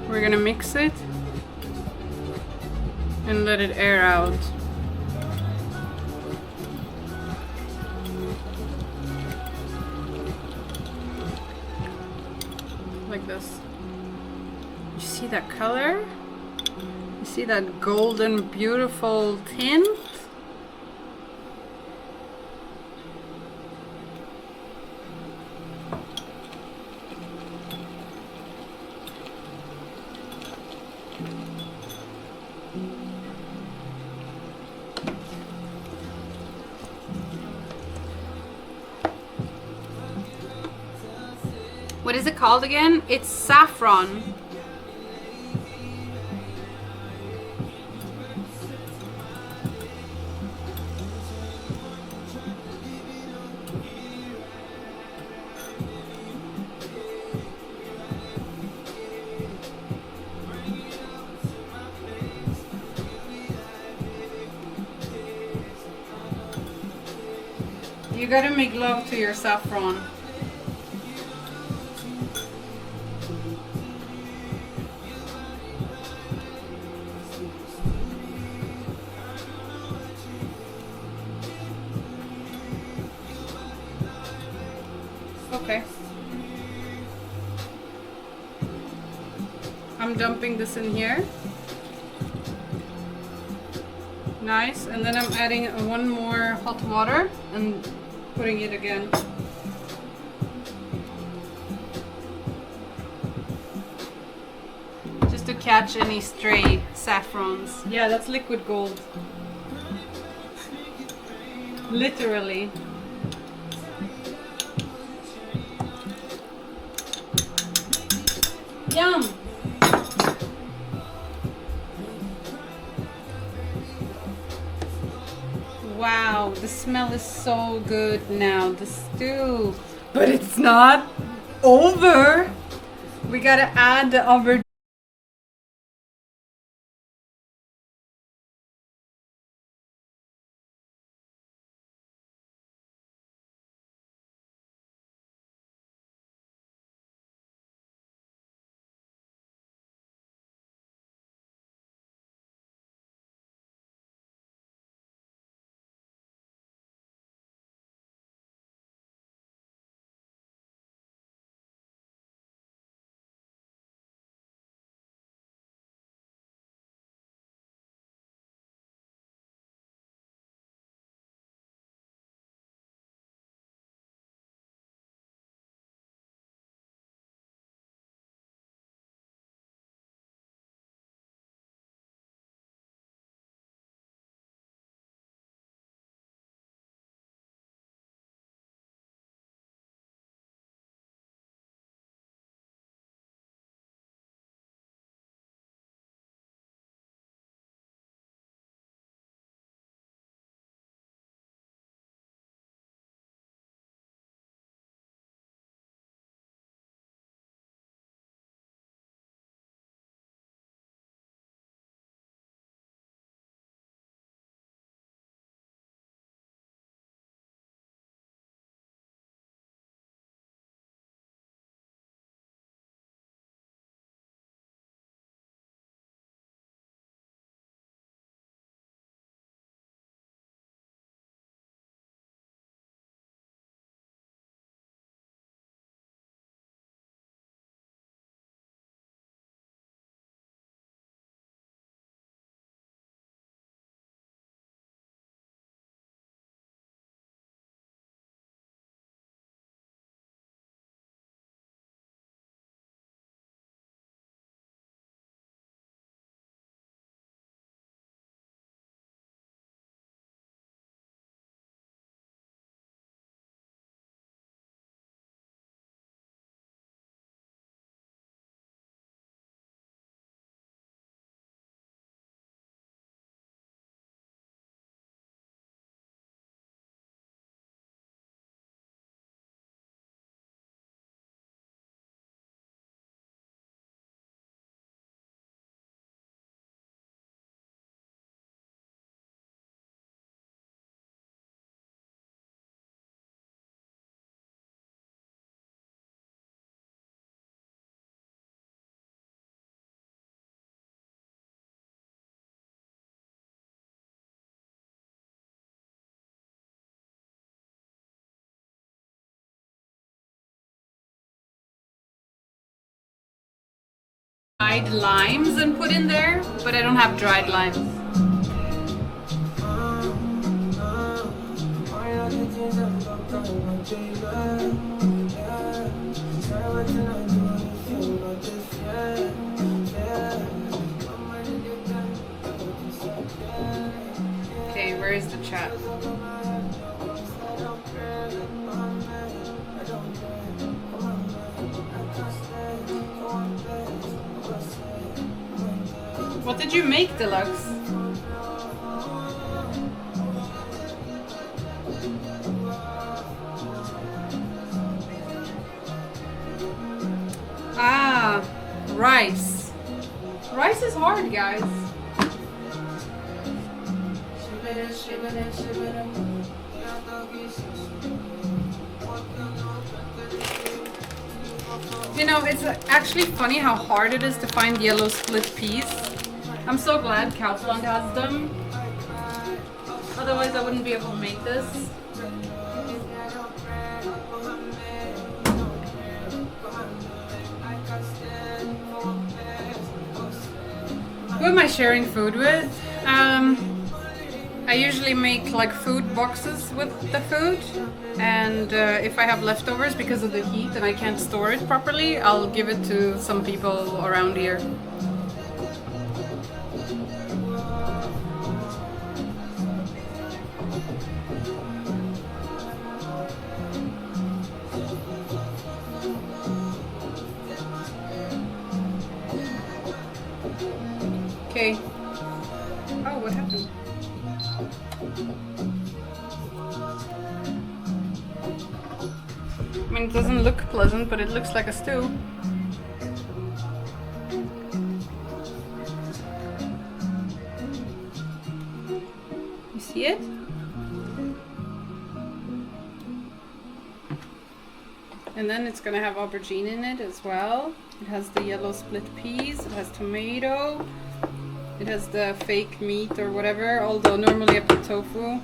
We're gonna mix it and let it air out. Like this. You see that color? You see that golden, beautiful tint? What is it called again? It's saffron. You gotta make love to your saffron. Okay. I'm dumping this in here. Nice. And then I'm adding one more hot water and putting it again. Just to catch any stray saffrons. Yeah, that's liquid gold. Literally. Yum! Wow, the smell is so good now, the stew. But it's not over. We gotta add the aubergine. dried limes and put in there, but I don't have dried limes. Okay, where is the chat? What did you make, Deluxe? Ah, rice. Rice is hard, guys. You know, it's actually funny how hard it is to find yellow split peas. I'm so glad Kaufland has them. Otherwise I wouldn't be able to make this. Who am I sharing food with? I usually make like food boxes with the food, and if I have leftovers because of the heat and I can't store it properly, I'll give it to some people around here. Okay. Oh, what happened? I mean, it doesn't look pleasant, but it looks like a stew. You see it? And then it's gonna have aubergine in it as well. It has the yellow split peas, it has tomato, it has the fake meat or whatever, although normally I put tofu.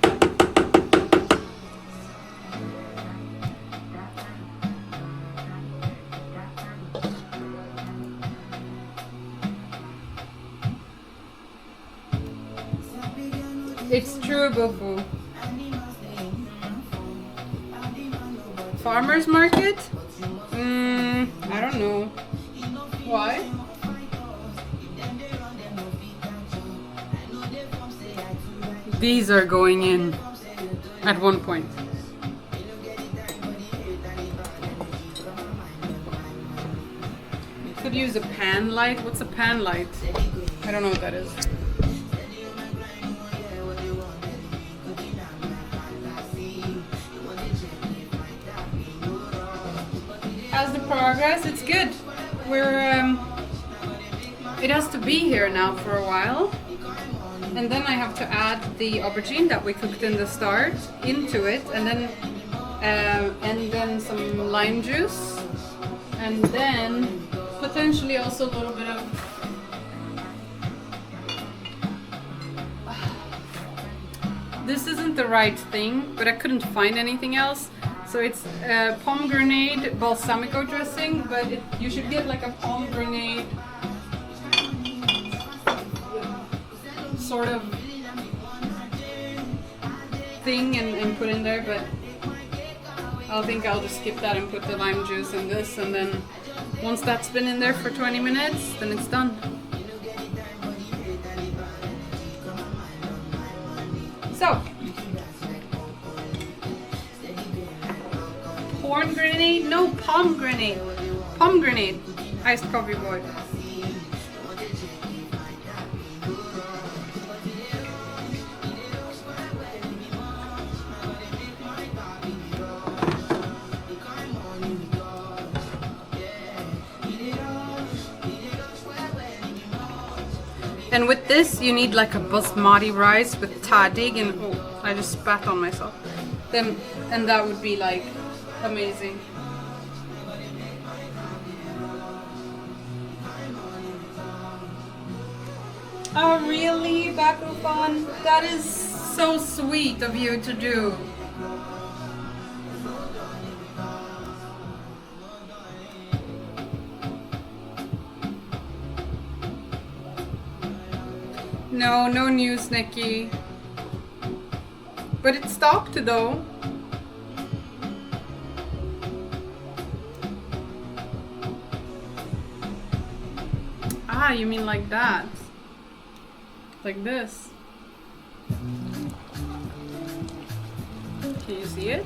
It's true, Bofu. Farmer's market? I don't know. Why? These are going in at one point. Could use a pan light. What's a pan light? I don't know what that is. How's the progress? It's good. We're it has to be here now for a while, and then I have to add the aubergine that we cooked in the start into it, and then some lime juice, and then potentially also a little bit of this isn't the right thing, but I couldn't find anything else. So it's pomegranate balsamico dressing, but you should get like a pomegranate sort of thing and put in there, but I think I'll just skip that and put the lime juice in this, and then once that's been in there for 20 minutes, then it's done. So, corn grenade? No, pomegranate. Pomegranate. Iced coffee boy. And with this, you need like a basmati rice with tadig, and oh, I just spat on myself. Then, and that would be like amazing. Oh really, Bakufan? That is so sweet of you to do. No, no news, Nikki. But it stopped though. Ah, you mean like that? Like this? Can you see it?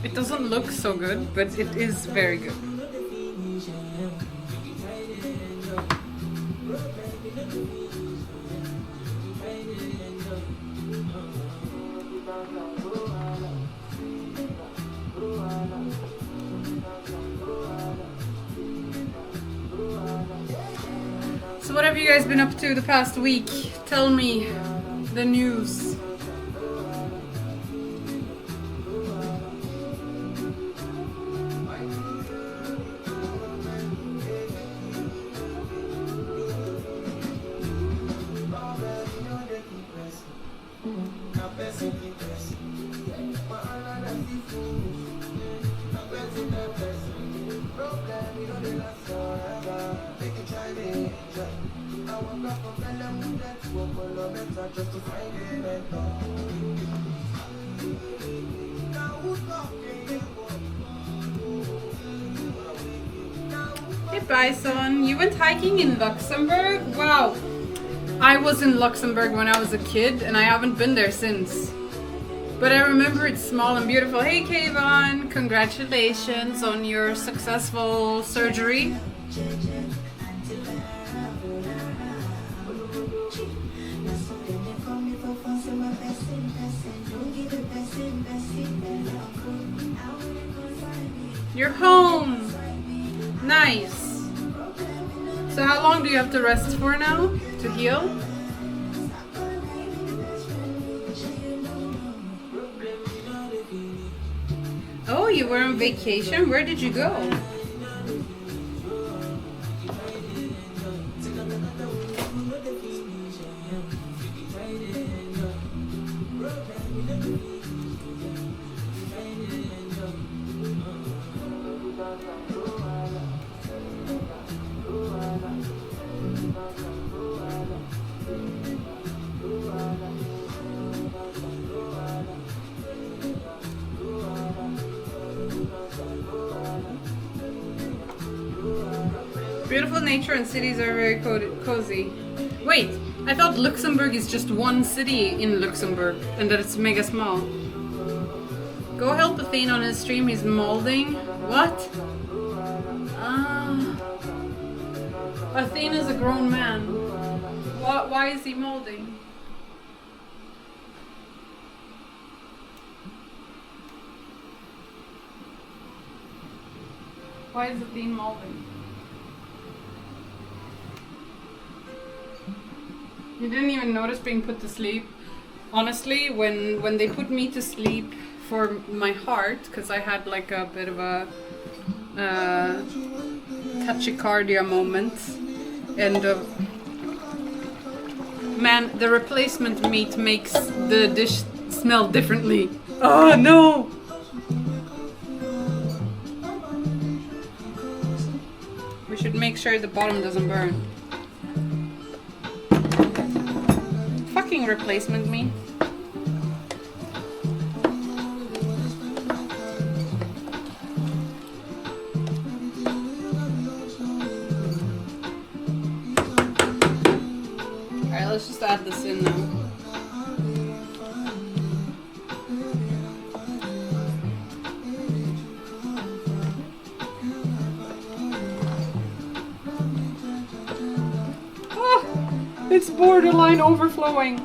It doesn't look so good, but it is very good. So what have you guys been up to the past week? Tell me the news. Hey Bison, you went hiking in Luxembourg? Wow! I was in Luxembourg when I was a kid and I haven't been there since. But I remember it's small and beautiful. Hey Kayvon, congratulations on your successful surgery. You're home! Nice! So how long do you have to rest for now to heal? Oh, you were on vacation? Where did you go? Beautiful nature and cities are very cozy. Wait, I thought Luxembourg is just one city in Luxembourg and that it's mega small. Go help Athene on his stream, he's molding. What? Athene is a grown man. Why is he molding? Why is Athene molding? You didn't even notice being put to sleep. Honestly, when they put me to sleep for my heart, because I had like a bit of a tachycardia moment, and man, the replacement meat makes the dish smell differently. Oh no! We should make sure the bottom doesn't burn. Fucking replacement meat. Alright, let's just add this in now. It's borderline overflowing.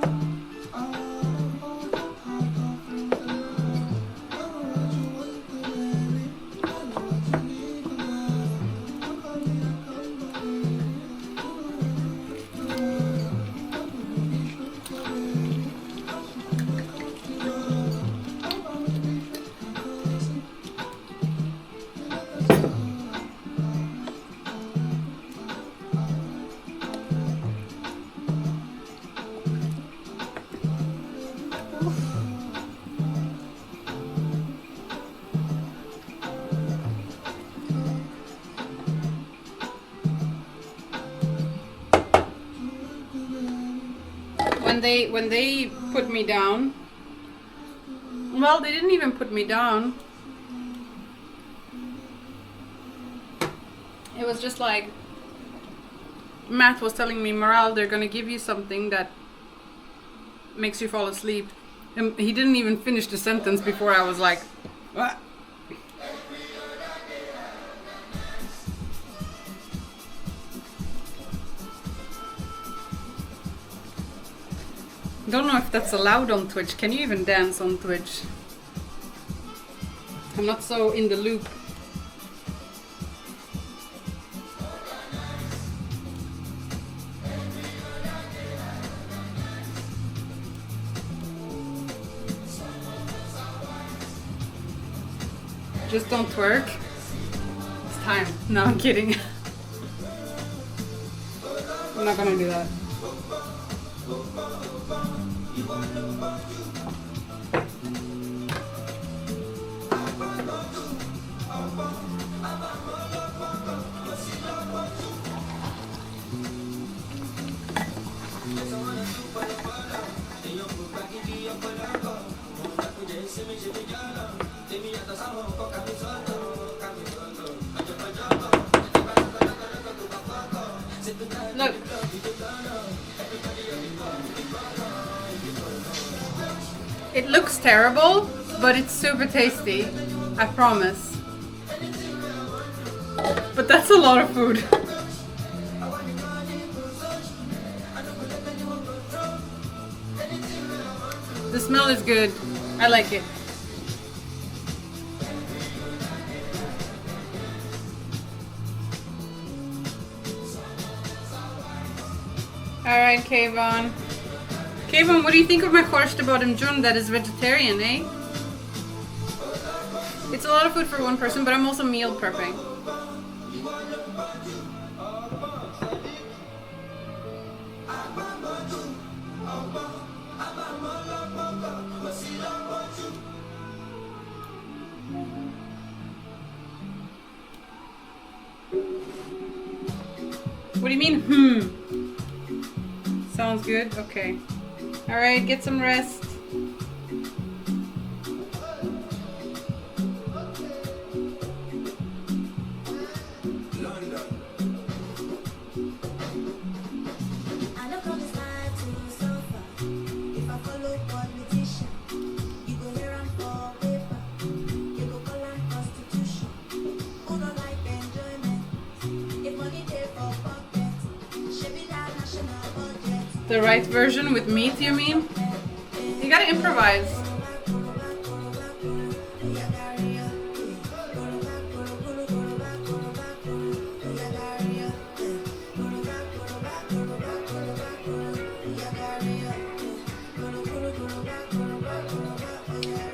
when they put me down, well, they didn't even put me down. It was just like Matt was telling me, Morale, they're gonna give you something that makes you fall asleep. And he didn't even finish the sentence before I was like, what? Don't know if that's allowed on Twitch. Can you even dance on Twitch? I'm not so in the loop. Just don't twerk. It's time. No, I'm kidding. I'm not gonna do that. Look. It looks terrible, but it's super tasty. I promise. But that's a lot of food. The smell is good. I like it. Alright, Kayvon. Kayvon, what do you think of my khorsht badamjun that is vegetarian, eh? It's a lot of food for one person, but I'm also meal prepping. What do you mean, Sounds good? Okay. Alright, get some rest. The right version with meat, you mean? You gotta improvise.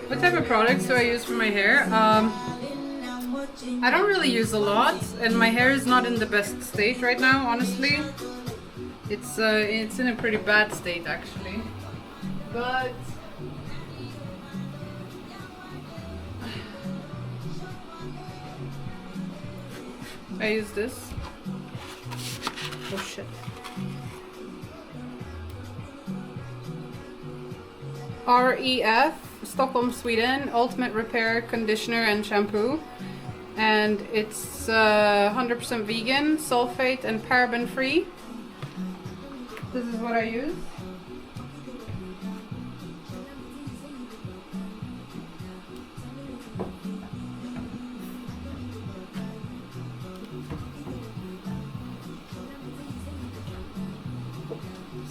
What type of products do I use for my hair? I don't really use a lot, and my hair is not in the best state right now, honestly. It's in a pretty bad state actually, but I use this. Oh shit. REF, Stockholm, Sweden, Ultimate Repair Conditioner and Shampoo, and it's 100% vegan, sulfate and paraben free. This is what I use.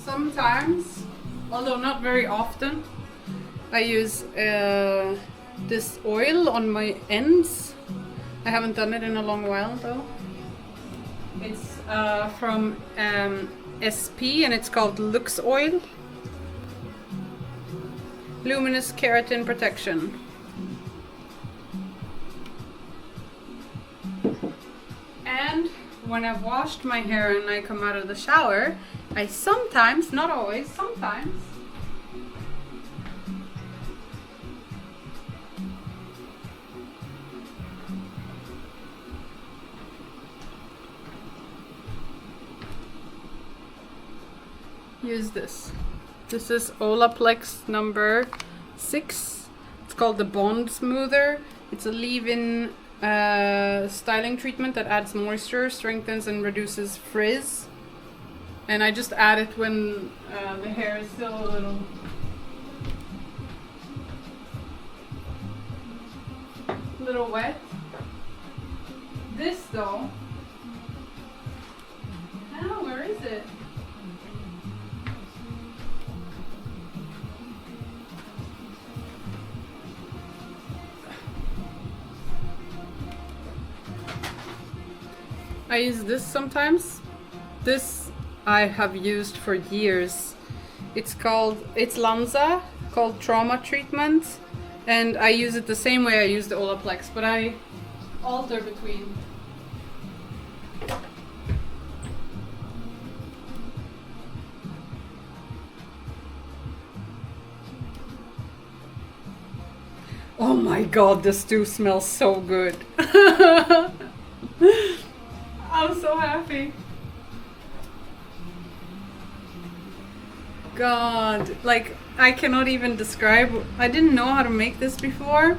Sometimes, although not very often, I use this oil on my ends. I haven't done it in a long while though. It's from SP and it's called Lux Oil. Luminous Keratin Protection. And when I've washed my hair and I come out of the shower, I sometimes, not always, sometimes use this. This is Olaplex number 6. It's called the Bond Smoother. It's a leave-in styling treatment that adds moisture, strengthens and reduces frizz. And I just add it when the hair is still a little wet. This though, oh, where is it? I use this sometimes. This I have used for years. It's Lanza, called Trauma Treatment, and I use it the same way I use the Olaplex, but I alter between. Oh my god, the stew smells so good. I'm so happy. God, like I cannot even describe. I didn't know how to make this before.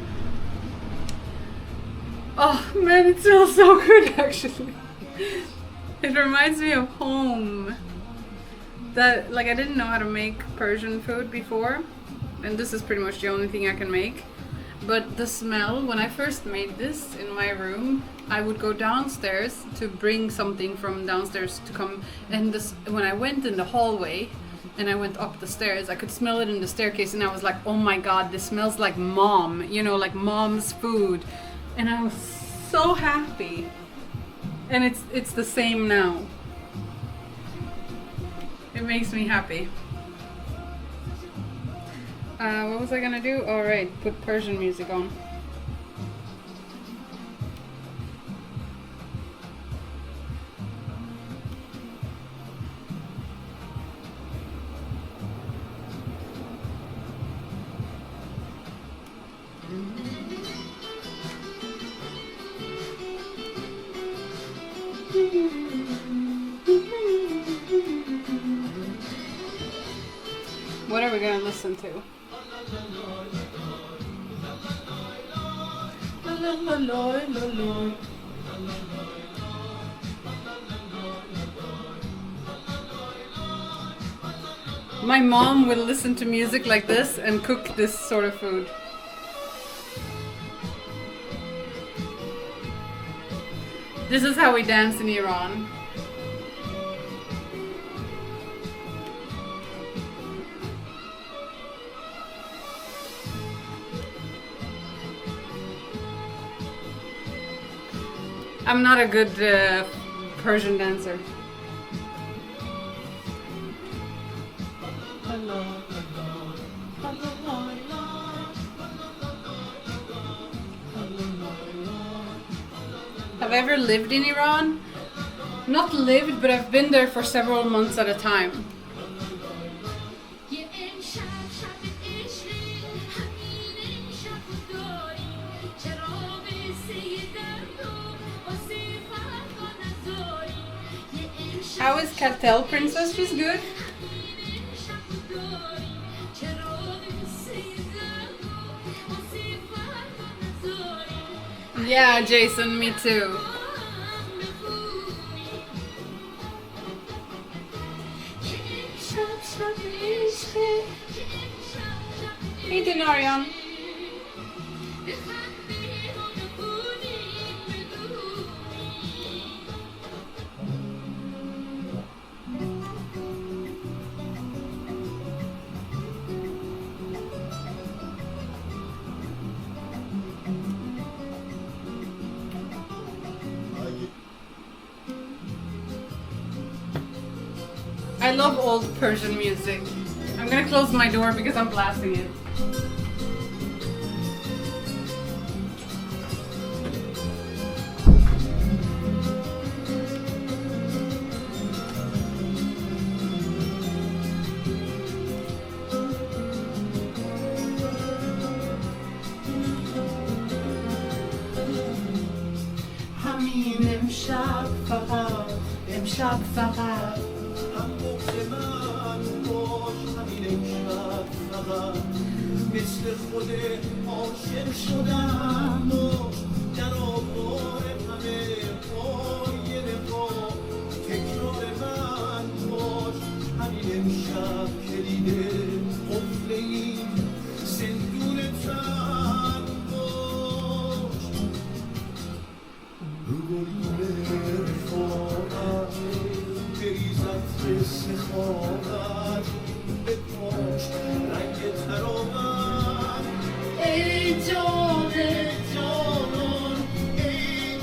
Oh man, it smells so good actually. It reminds me of home. That, like, I didn't know how to make Persian food before, and this is pretty much the only thing I can make. But the smell, when I first made this in my room, I would go downstairs to bring something from downstairs to come, and this, when I went in the hallway and I went up the stairs, I could smell it in the staircase, and I was like, oh my god, this smells like mom, you know, like mom's food. And I was so happy. And it's the same now. It makes me happy. What was I gonna do? All right, put Persian music on. What are we gonna listen to? My mom will listen to music like this and cook this sort of food. This is how we dance in Iran. I'm not a good Persian dancer. Have I ever lived in Iran? Not lived, but I've been there for several months at a time. How is Cartel Princess? She's good. Yeah, Jason, me too. Hey, Denarion. I love old Persian music. I'm gonna close my door because I'm blasting it. شب فقط مثل خود عاشق شدم و در آبار همه آینه ها تکرار من باش همین امشب کلید قفل این زندون تن باش رو گلگون رفاقت بریزد سخاوت به پاش رنگ ترابت ای جان جانان ای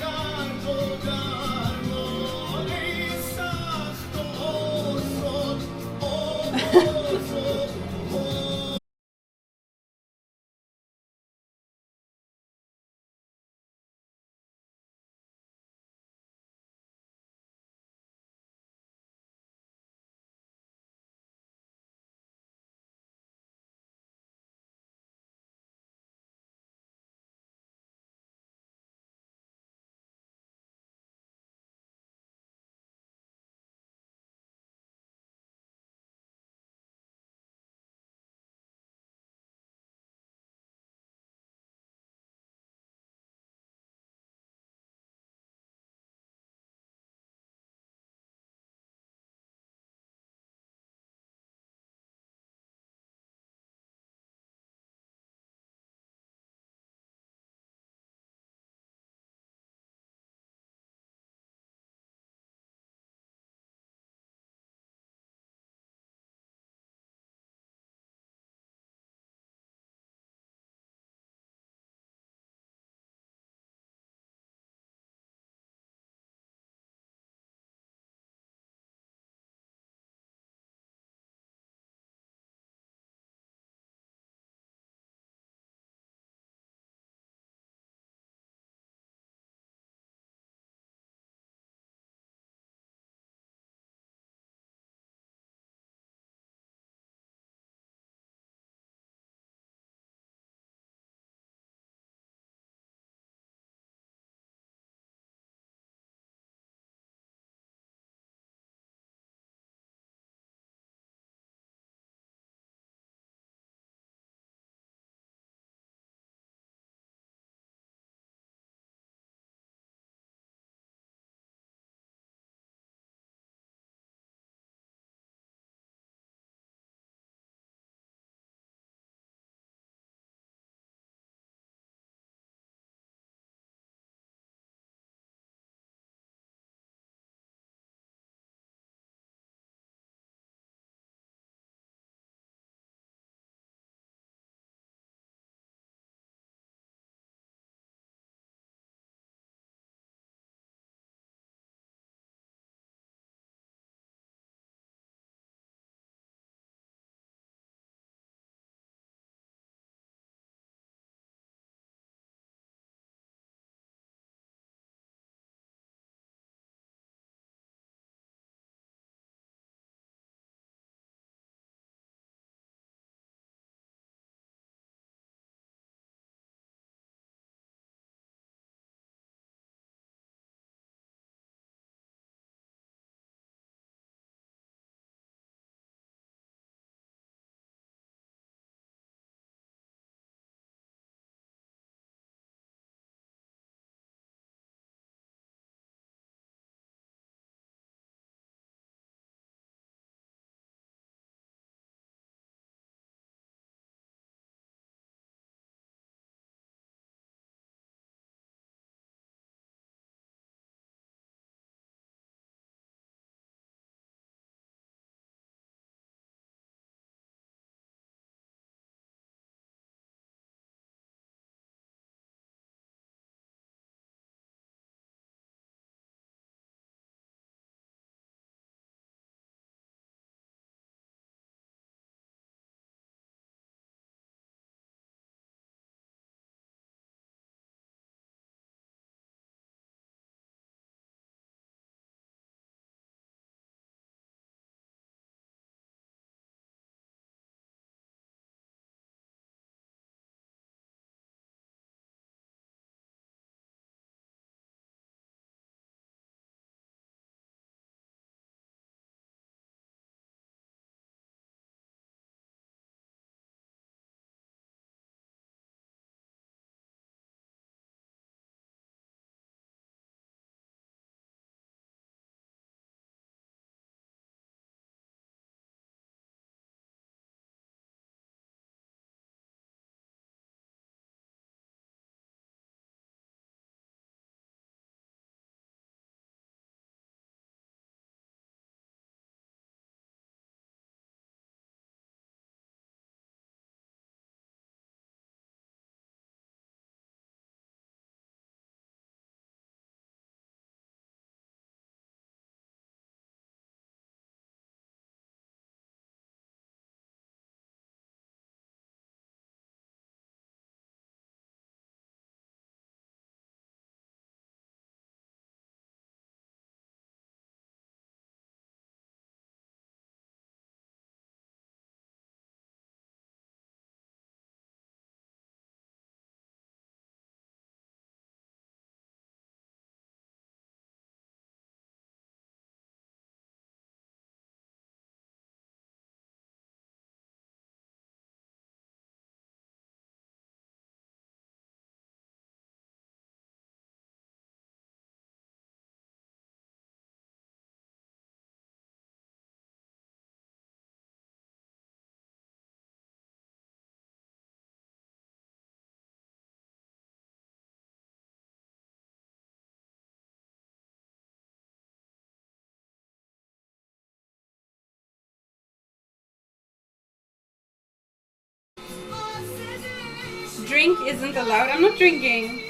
drink isn't allowed. I'm not drinking.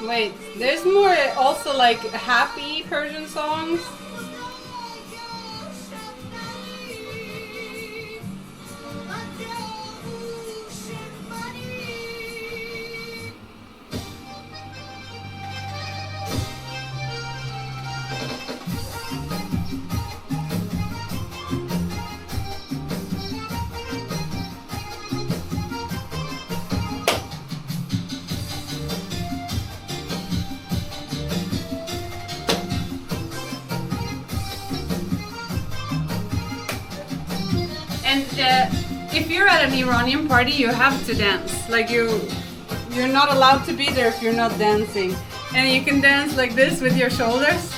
Wait, there's more also like happy Persian songs. And if you're at an Iranian party, you have to dance. Like you're not allowed to be there if you're not dancing. And you can dance like this with your shoulders.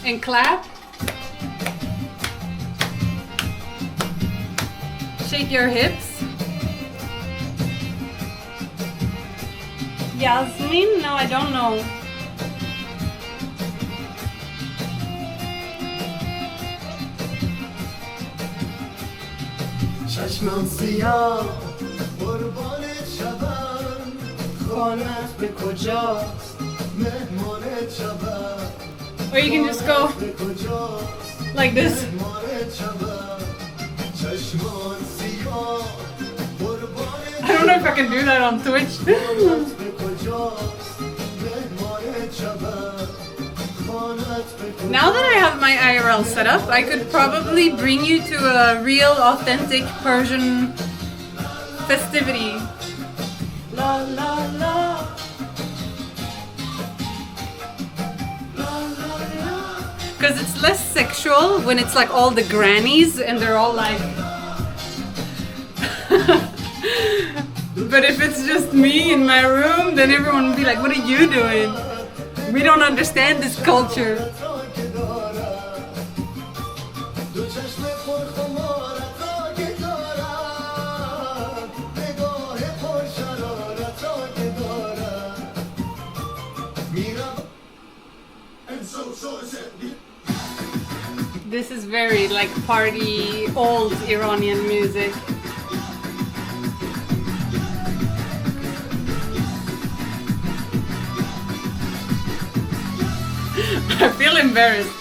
And clap. Shake your hips. Yasmin? No, I don't know. چشمم سیاه قربانت شبم خانت به کجاست مهمانت شبم Or you can just go به کجاست like this. مهمانت شبم چشمان سیاه قربانت I don't know if I can do that on Twitch. خانت به کجاست مهمانت شبم خانت به کجاست Now that I have my IRL set up, I could probably bring you to a real, authentic Persian festivity. La la la Because it's less sexual when it's like all the grannies and they're all like. But if it's just me in my room, then everyone will be like, what are you doing? We don't understand this culture. دو چشم پرخمارت که دارم نگاه پرشرارت که دارم میرم And so is it This is very like party, old Iranian music. I feel embarrassed.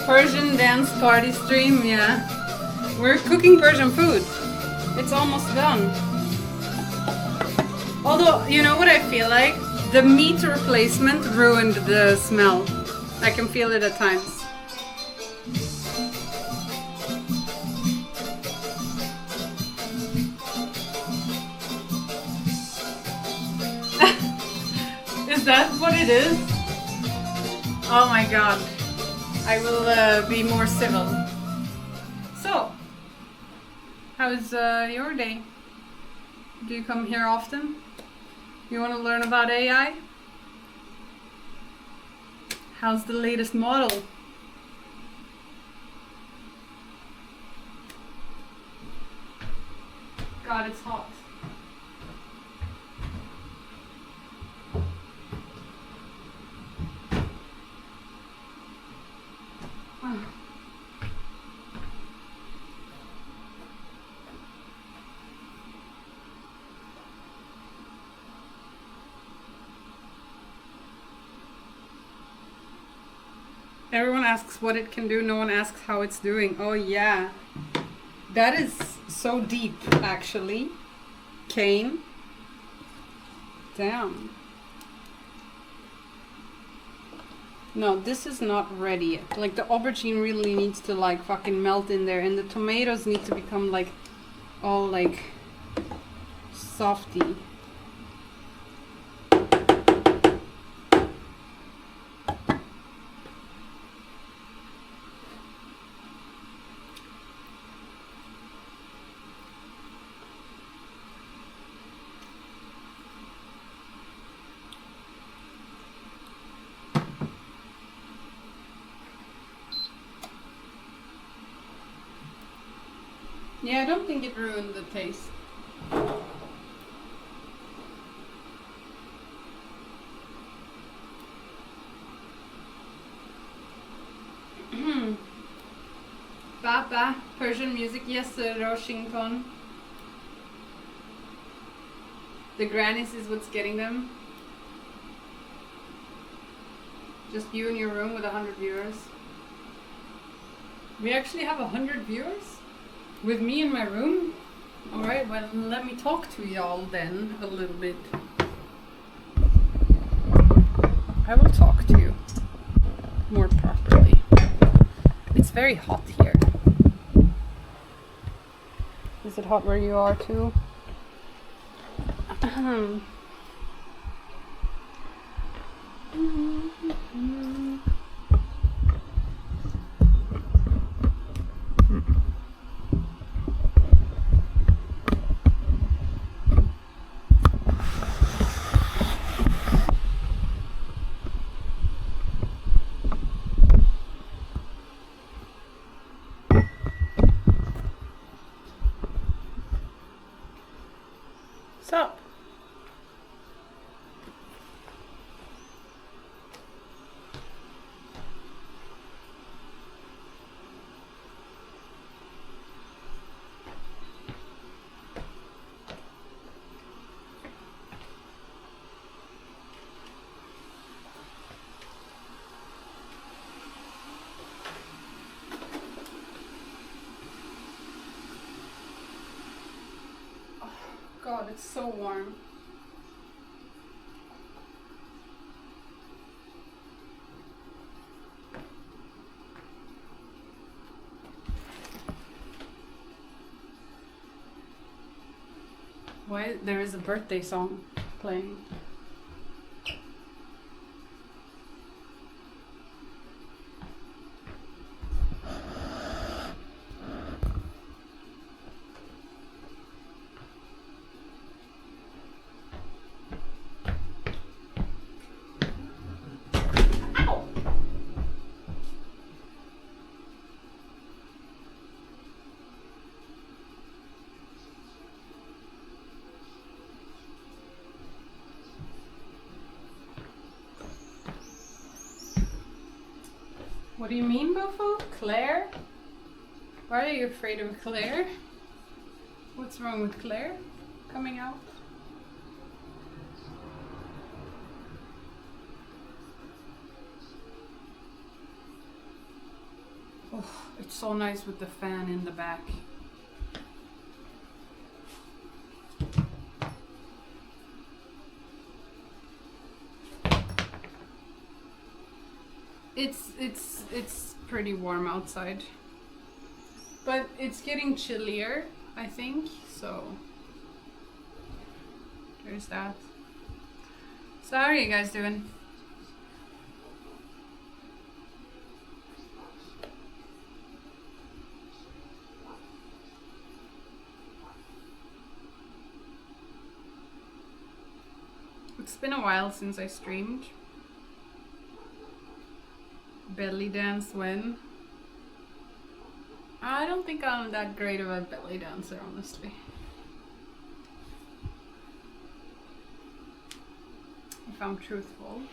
Persian dance party stream, yeah. We're cooking Persian food. It's almost done. Although, you know what I feel like? The meat replacement ruined the smell. I can feel it at times. Is that what it is? Oh my god. I will be more civil. So, how's your day? Do you come here often? You want to learn about AI? How's the latest model? God, it's hot. Everyone asks what it can do, no one asks how it's doing. Oh yeah. That is so deep, actually. Kane. Damn. No, this is not ready yet. Like, the aubergine really needs to, like, fucking melt in there. And the tomatoes need to become, like, all, like, softy. Yeah, I don't think it ruined the taste. Baba, Persian music, yes, Washington. The grannies is what's getting them. Just you in your room with 100 viewers. We actually have 100 viewers? With me in my room? Alright, well, let me talk to y'all then a little bit. I will talk to you more properly. It's very hot here. Is it hot where you are too? What's up? God, it's so warm. Why there is a birthday song playing? What do you mean, Bofo? Claire? Why are you afraid of Claire? What's wrong with Claire coming out? Oh, it's so nice with the fan in the back. It's pretty warm outside, but it's getting chillier, I think, so there's that. So how are you guys doing? It's been a while since I streamed. Belly dance when? I don't think I'm that great of a belly dancer, honestly. If I'm truthful.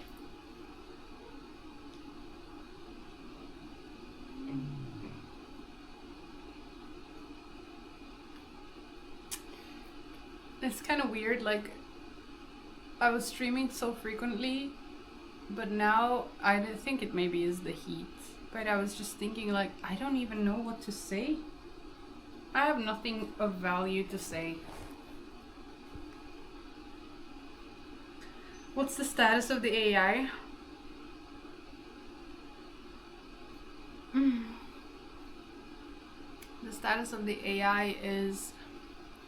It's kind of weird, like I was streaming so frequently, but now I think it maybe is the heat. But I was just thinking, like, I don't even know what to say. I have nothing of value to say. What's the status of the AI? The status of the AI is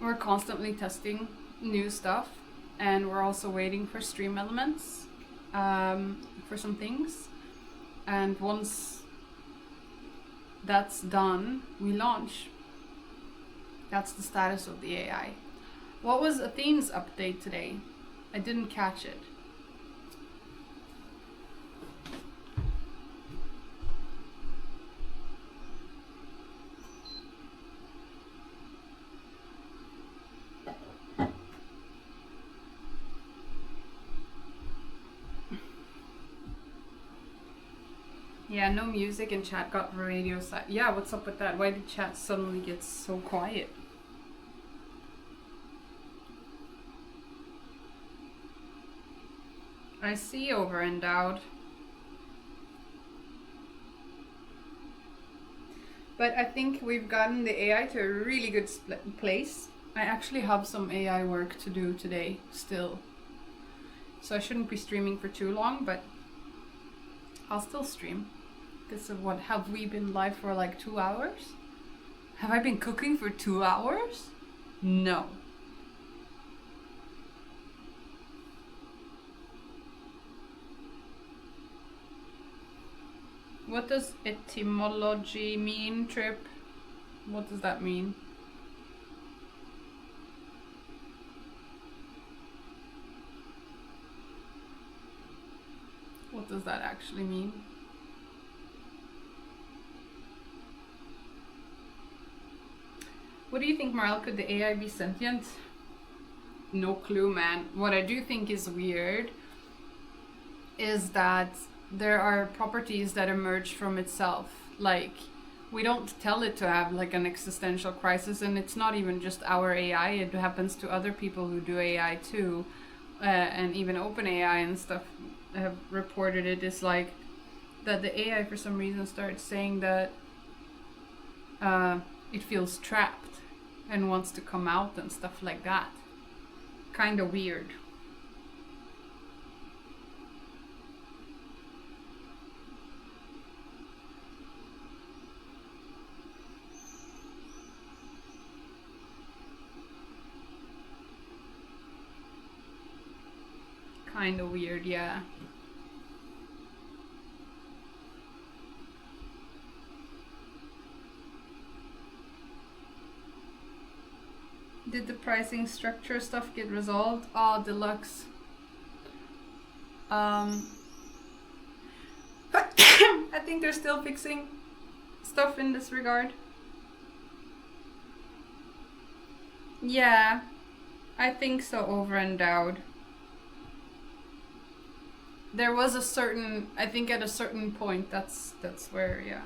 we're constantly testing new stuff, and we're also waiting for stream elements for some things. And once that's done, we launch. That's the status of the AI. What was Athene's update today? I didn't catch it. Yeah, no music and chat got radio silent. Yeah, what's up with that? Why did chat suddenly get so quiet? I see over endowed. But I think we've gotten the AI to a really good place. I actually have some AI work to do today still. So I shouldn't be streaming for too long, but I'll still stream. Because of what, have we been live for like 2 hours? Have I been cooking for 2 hours? No. What does etymology mean, Trip? What does that mean? What does that actually mean? What do you think, Marl? Could the AI be sentient? No clue, man. What I do think is weird is that there are properties that emerge from itself. Like, we don't tell it to have like an existential crisis, and it's not even just our AI. It happens to other people who do AI too, and even OpenAI and stuff have reported it. Is like that the AI for some reason starts saying that it feels trapped and wants to come out and stuff like that. Kind of weird. Kind of weird, yeah. Did the pricing structure stuff get resolved? Oh, deluxe. I think they're still fixing stuff in this regard. Yeah, I think so, over endowed. There was a certain, I think at a certain point, that's where, yeah.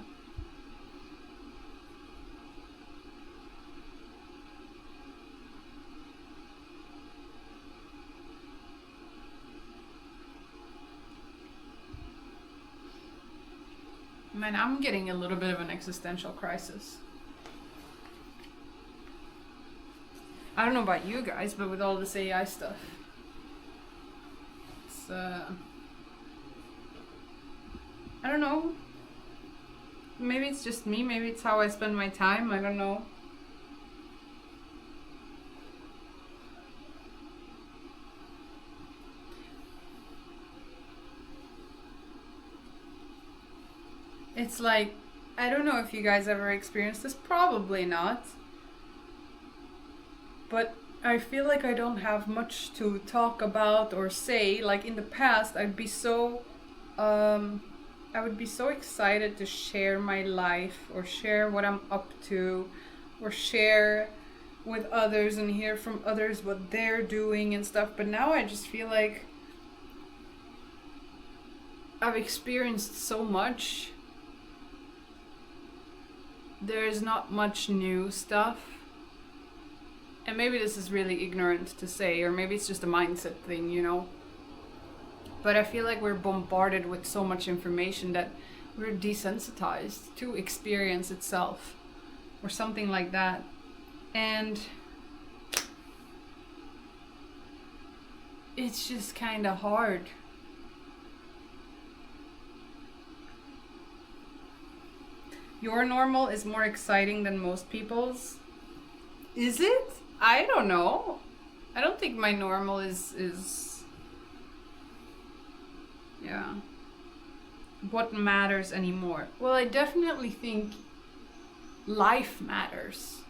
Man, I'm getting a little bit of an existential crisis. I don't know about you guys, but with all this AI stuff, it's, I don't know. Maybe it's just me, maybe it's how I spend my time, I don't know. It's like, I don't know if you guys ever experienced this, probably not. But I feel like I don't have much to talk about or say. Like in the past, I would be so excited to share my life or share what I'm up to or share with others and hear from others what they're doing and stuff. But now I just feel like I've experienced so much. There's not much new stuff. And maybe this is really ignorant to say, or maybe it's just a mindset thing, you know. But I feel like we're bombarded with so much information that we're desensitized to experience itself, or something like that. And it's just kind of hard. Your normal is more exciting than most people's. Is it? I don't know. I don't think my normal is yeah, what matters anymore. Well, I definitely think life matters.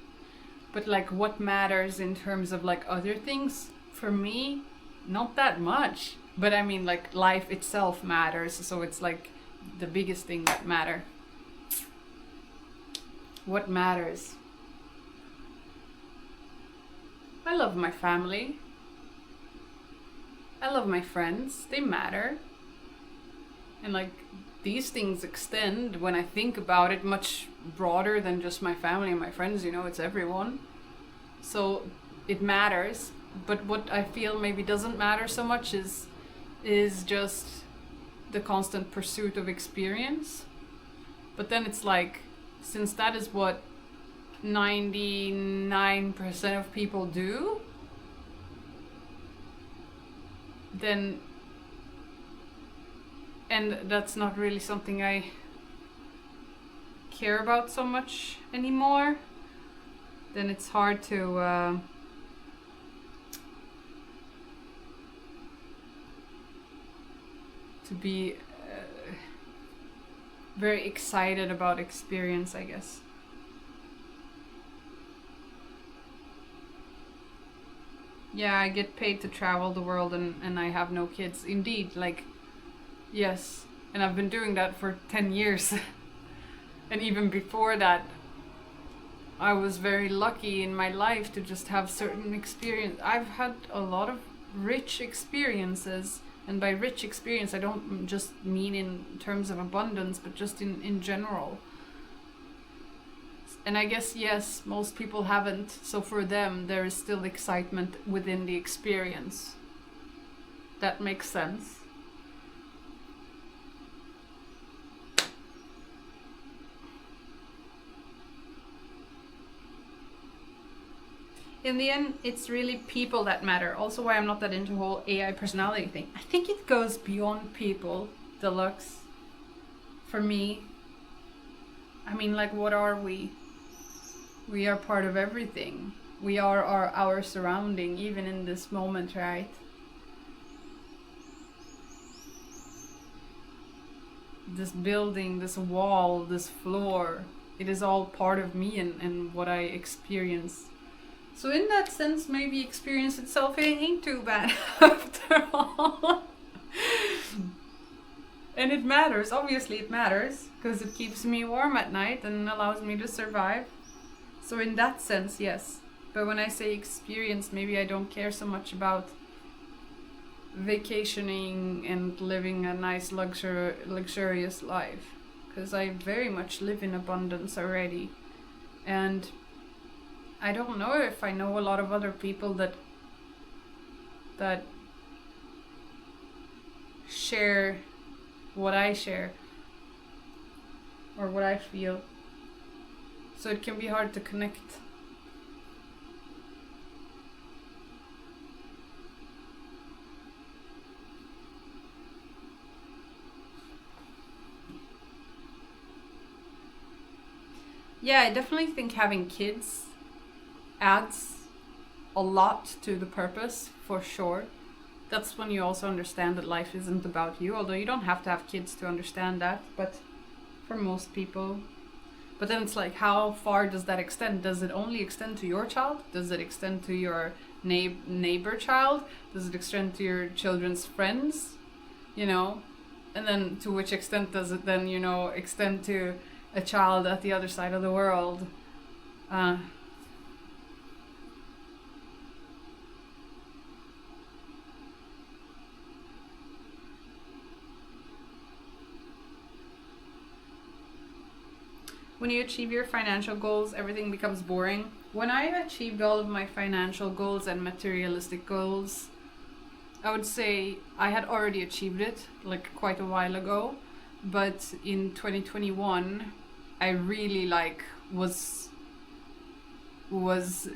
But like what matters in terms of like other things, for me, not that much. But I mean like life itself matters, so it's like the biggest thing that matter. What matters? I love my family. I love my friends. They matter. And like these things extend, when I think about it, much broader than just my family and my friends, it's everyone. So it matters. But what I feel maybe doesn't matter so much is just the constant pursuit of experience. But then it's like, since that is what 99% of people do, then, and that's not really something I care about so much anymore, then it's hard to be very excited about experience, I guess. Yeah, I get paid to travel the world and I have no kids. Indeed, like, yes. And I've been doing that for 10 years. And even before that, I was very lucky in my life to just have certain experience. I've had a lot of rich experiences. And by rich experience, I don't just mean in terms of abundance, but just in general. And I guess, yes, most people haven't. So for them, there is still excitement within the experience. That makes sense. In the end, it's really people that matter. Also why I'm not that into the whole AI personality thing. I think it goes beyond people, Deluxe. For me. I mean, like, what are we? We are part of everything. We are our surrounding, even in this moment, right? This building, this wall, this floor, it is all part of me and what I experience. So in that sense, maybe experience itself ain't too bad after all. And it matters, obviously it matters, because it keeps me warm at night and allows me to survive. So in that sense, yes. But when I say experience, maybe I don't care so much about vacationing and living a nice luxurious life. Because I very much live in abundance already. And I don't know if I know a lot of other people that share what I share or what I feel. So it can be hard to connect. Yeah, I definitely think having kids adds a lot to the purpose, for sure. That's when you also understand that life isn't about you, although you don't have to have kids to understand that, but for most people. But then it's like, how far does that extend? Does it only extend to your child? Does it extend to your neighbor child? Does it extend to your children's friends? And then to which extent does it then, extend to a child at the other side of the world? When you achieve your financial goals, everything becomes boring. When I achieved all of my financial goals and materialistic goals, I would say I had already achieved it, like, quite a while ago. But in 2021, I really was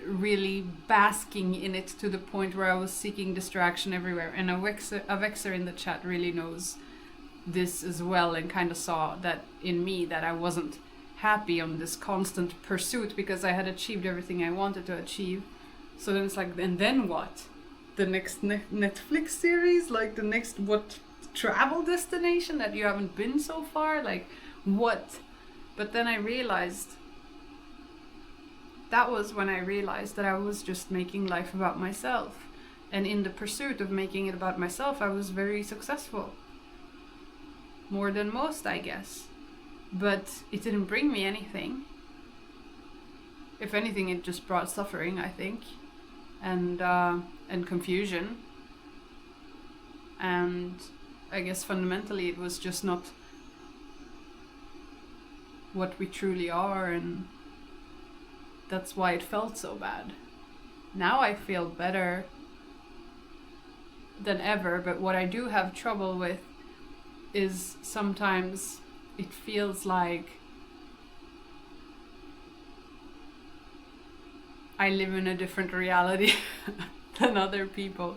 really basking in it to the point where I was seeking distraction everywhere. And Avexer in the chat really knows this as well, and kind of saw that in me, that I wasn't happy on this constant pursuit because I had achieved everything I wanted to achieve. So then it's like, and then what? The next Netflix series? Like the next what travel destination that you haven't been so far? Like what? But then I realized, that was when I realized that I was just making life about myself. And in the pursuit of making it about myself, I was very successful. More than most, I guess. But it didn't bring me anything. If anything, it just brought suffering, I think, and confusion. And I guess fundamentally it was just not what we truly are, and that's why it felt so bad. Now I feel better than ever, but what I do have trouble with is sometimes it feels like I live in a different reality than other people.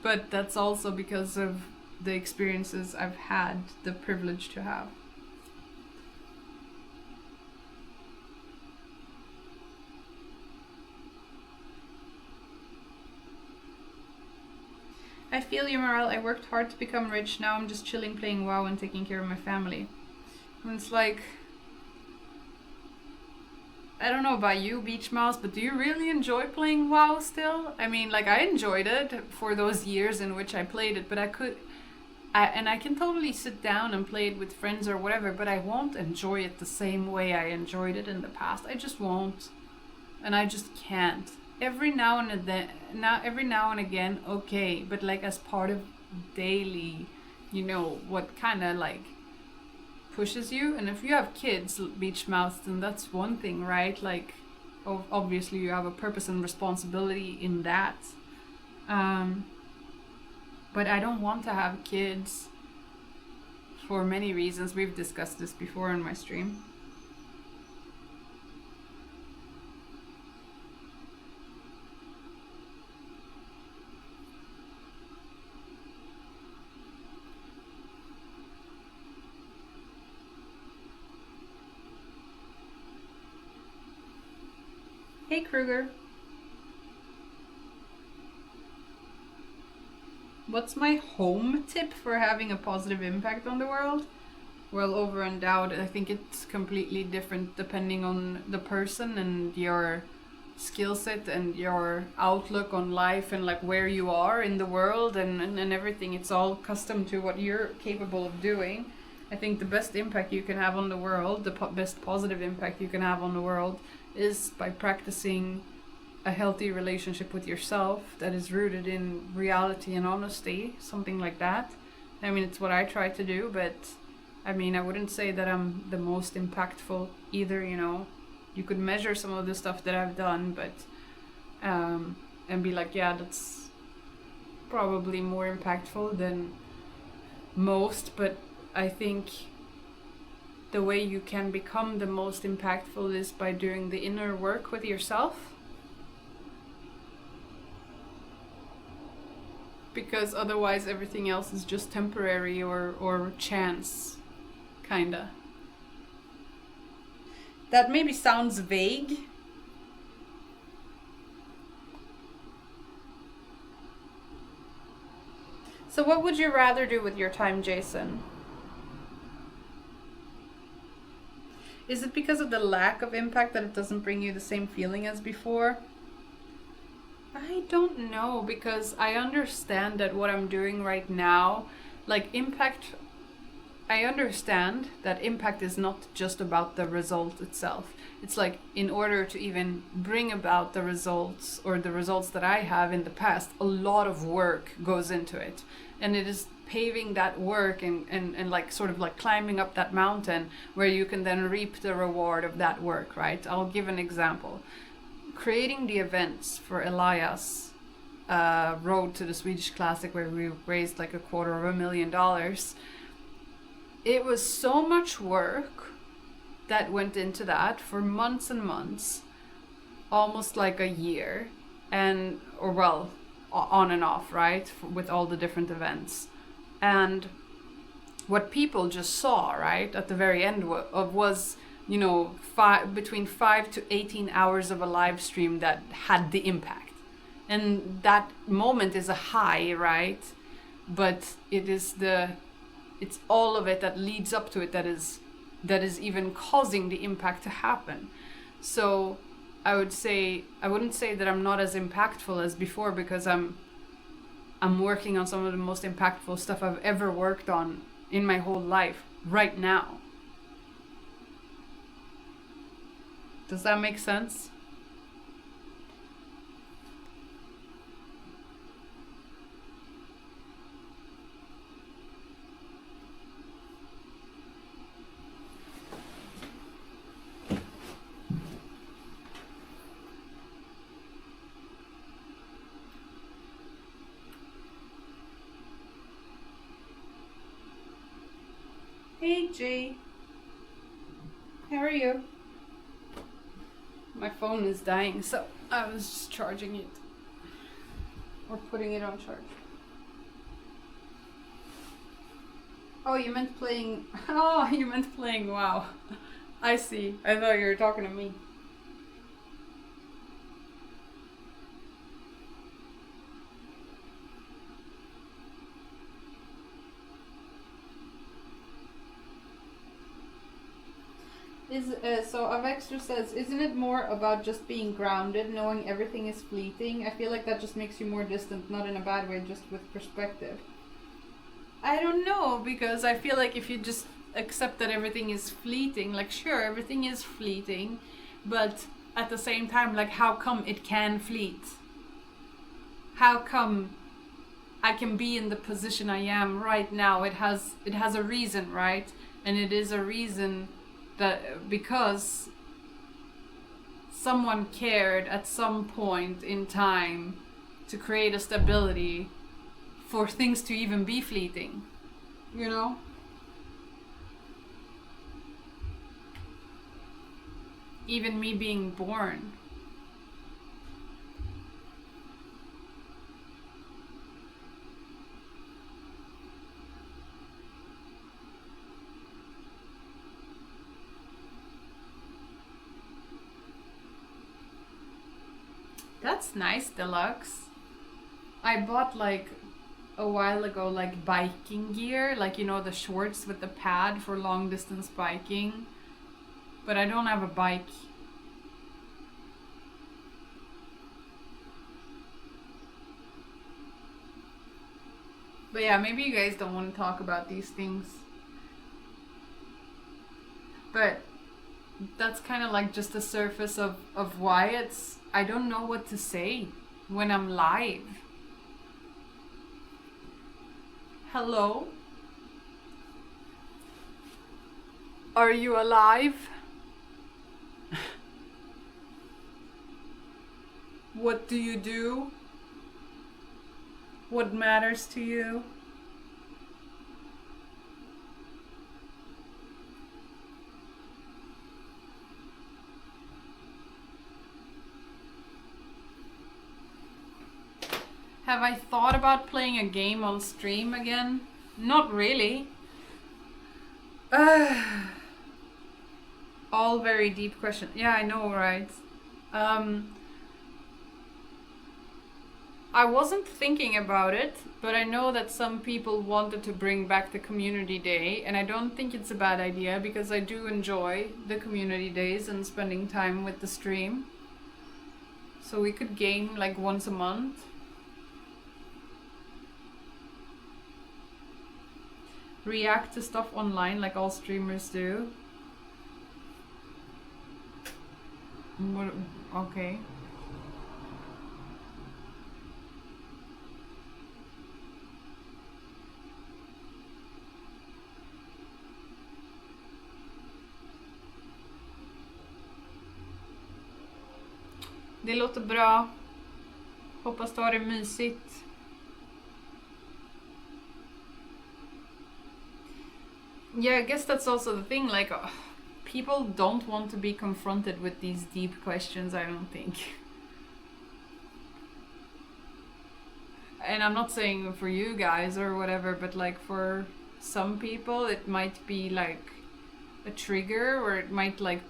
But that's also because of the experiences I've had the privilege to have. I feel you, Morale. I worked hard to become rich. Now I'm just chilling, playing WoW, and taking care of my family. And it's like, I don't know about you, Beach Mouse, but do you really enjoy playing WoW still? I mean, like, I enjoyed it for those years in which I played it, but I can totally sit down and play it with friends or whatever, but I won't enjoy it the same way I enjoyed it in the past. I just won't. And I just can't. Every now and again, okay, but like as part of daily, what kind of like pushes you. And if you have kids, Beach Mouse, then that's one thing, right? Like, obviously you have a purpose and responsibility in that. But I don't want to have kids for many reasons. We've discussed this before in my stream. Hey, Kruger. What's my home tip for having a positive impact on the world? Well, over and out, I think it's completely different depending on the person and your skill set and your outlook on life and like where you are in the world and everything. It's all custom to what you're capable of doing. I think the best impact you can have on the world, the best positive impact you can have on the world, is by practicing a healthy relationship with yourself that is rooted in reality and honesty, something like that. I mean, it's what I try to do, but I mean, I wouldn't say that I'm the most impactful either, You could measure some of the stuff that I've done, but and be like, yeah, that's probably more impactful than most, but I think the way you can become the most impactful is by doing the inner work with yourself. Because otherwise everything else is just temporary or chance, kinda. That maybe sounds vague. So what would you rather do with your time, Jason? Is it because of the lack of impact that it doesn't bring you the same feeling as before? I don't know, because I understand that what I'm doing right now, like impact, I understand that impact is not just about the result itself. It's like, in order to even bring about the results or the results that I have in the past, a lot of work goes into it. And it is paving that work and like sort of like climbing up that mountain where you can then reap the reward of that work, right? I'll give an example. Creating the events for Elias Road to the Swedish Classic, where we raised like $250,000. It was so much work that went into that for months and months, almost like a year, on and off, right, with all the different events. And what people just saw, right, at the very end was between 5 to 18 hours of a live stream that had the impact. And that moment is a high, right? But it's all of it that leads up to it that is even causing the impact to happen. So I wouldn't say that I'm not as impactful as before, because I'm working on some of the most impactful stuff I've ever worked on in my whole life right now. Does that make sense? Jay. How are you? My phone is dying, so I was just charging it. Or putting it on charge. Oh, you meant playing... Oh, you meant playing WoW. I see. I thought you were talking to me. So Avextra says, isn't it more about just being grounded, knowing everything is fleeting? I feel like that just makes you more distant, not in a bad way, just with perspective. I don't know, because I feel like if you just accept that everything is fleeting, like sure, everything is fleeting, but at the same time, like how come it can fleet? How come I can be in the position I am right now? It has a reason, right? And it is a reason that because someone cared at some point in time to create a stability for things to even be fleeting, you know? Even me being born. That's nice, Deluxe. I bought like a while ago like biking gear, like you know the shorts with the pad for long distance biking. But I don't have a bike. But yeah, maybe you guys don't want to talk about these things. But that's kind of like just the surface of why it's... I don't know what to say when I'm live. Hello? Are you alive? What do you do? What matters to you? Have I thought about playing a game on stream again? Not really. All very deep questions. Yeah, I know, right? I wasn't thinking about it, but I know that some people wanted to bring back the community day, and I don't think it's a bad idea because I do enjoy the community days and spending time with the stream. So we could game like once a month. React to stuff online like all streamers do. What, okay. Det låter bra. Hoppas du har det mysigt. Yeah, I guess that's also the thing, like, people don't want to be confronted with these deep questions, I don't think. And I'm not saying for you guys or whatever, but like for some people it might be like a trigger, or it might like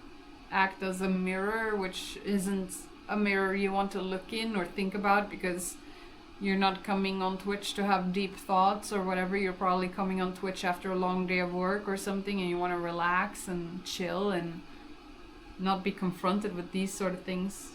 act as a mirror, which isn't a mirror you want to look in or think about because you're not coming on Twitch to have deep thoughts or whatever. You're probably coming on Twitch after a long day of work or something and you want to relax and chill and not be confronted with these sort of things.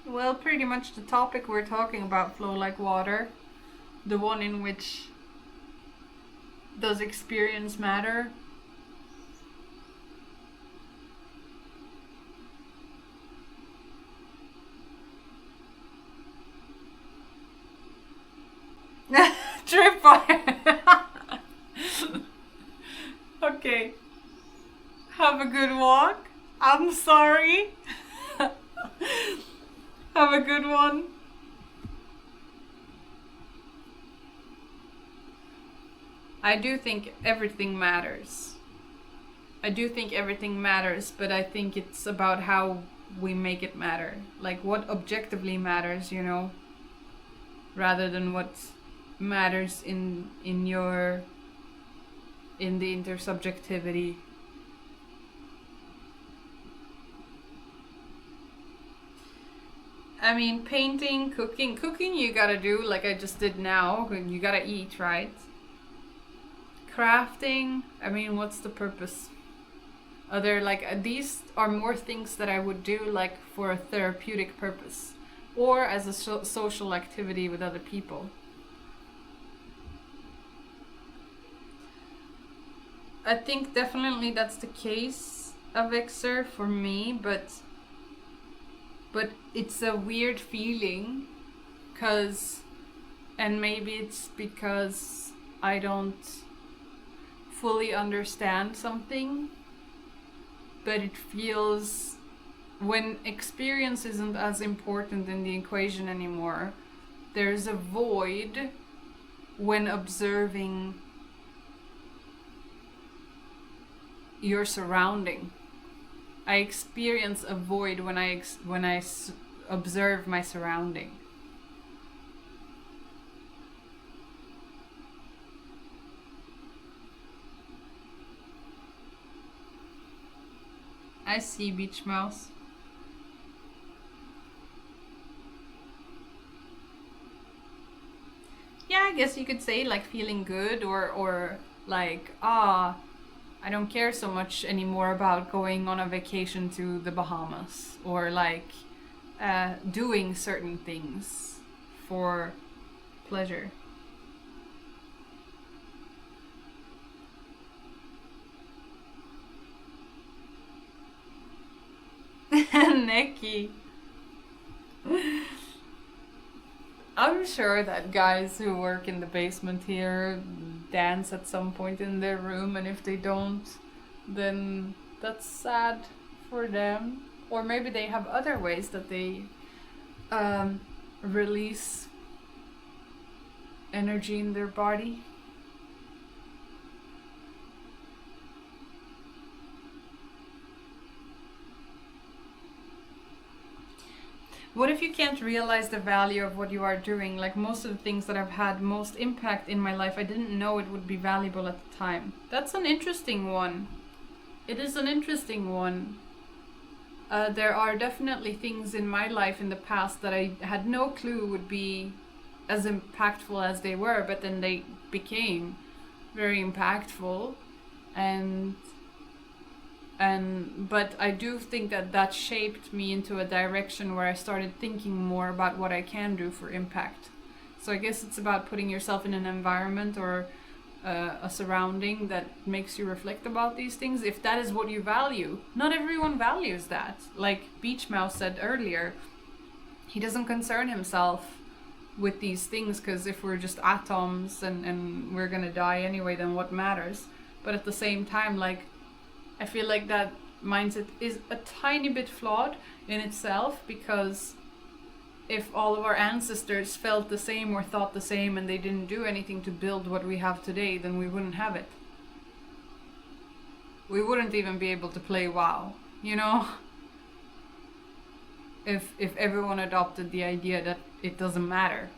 Well, pretty much the topic we're talking about, Flow Like Water, the one in which does experience matter? Tripwire. Okay. Have a good walk. I'm sorry. Have a good one. I do think everything matters. I do think everything matters, but I think it's about how we make it matter. Like what objectively matters, you know, rather than what matters in the intersubjectivity. I mean, painting, cooking you gotta do like I just did now. You gotta eat, right? Crafting, I mean, what's the purpose? Other like these are more things that I would do like for a therapeutic purpose or as a social activity with other people. I think definitely that's the case of Exer for me, but it's a weird feeling and maybe it's because I don't fully understand something, but it feels when experience isn't as important in the equation anymore, there's a void when observing your surrounding. I experience a void when I observe my surrounding. I see, Beach Mouse. Yeah, I guess you could say like feeling good or like, I don't care so much anymore about going on a vacation to the Bahamas or like doing certain things for pleasure. Neki. I'm sure that guys who work in the basement here dance at some point in their room, and if they don't, then that's sad for them. Or maybe they have other ways that they release energy in their body. What if you can't realize the value of what you are doing? Like most of the things that have had most impact in my life, I didn't know it would be valuable at the time. That's an interesting one. It is an interesting one. There are definitely things in my life in the past that I had no clue would be as impactful as they were, but then they became very impactful. But I do think that shaped me into a direction where I started thinking more about what I can do for impact. So I guess it's about putting yourself in an environment or a surrounding that makes you reflect about these things, if that is what you value. Not everyone values that. Like Beach Mouse said earlier, he doesn't concern himself with these things because if we're just atoms and we're gonna die anyway, then what matters? But at the same time, like, I feel like that mindset is a tiny bit flawed in itself, because if all of our ancestors felt the same or thought the same and they didn't do anything to build what we have today, then we wouldn't have it. We wouldn't even be able to play WoW, you know? If everyone adopted the idea that it doesn't matter.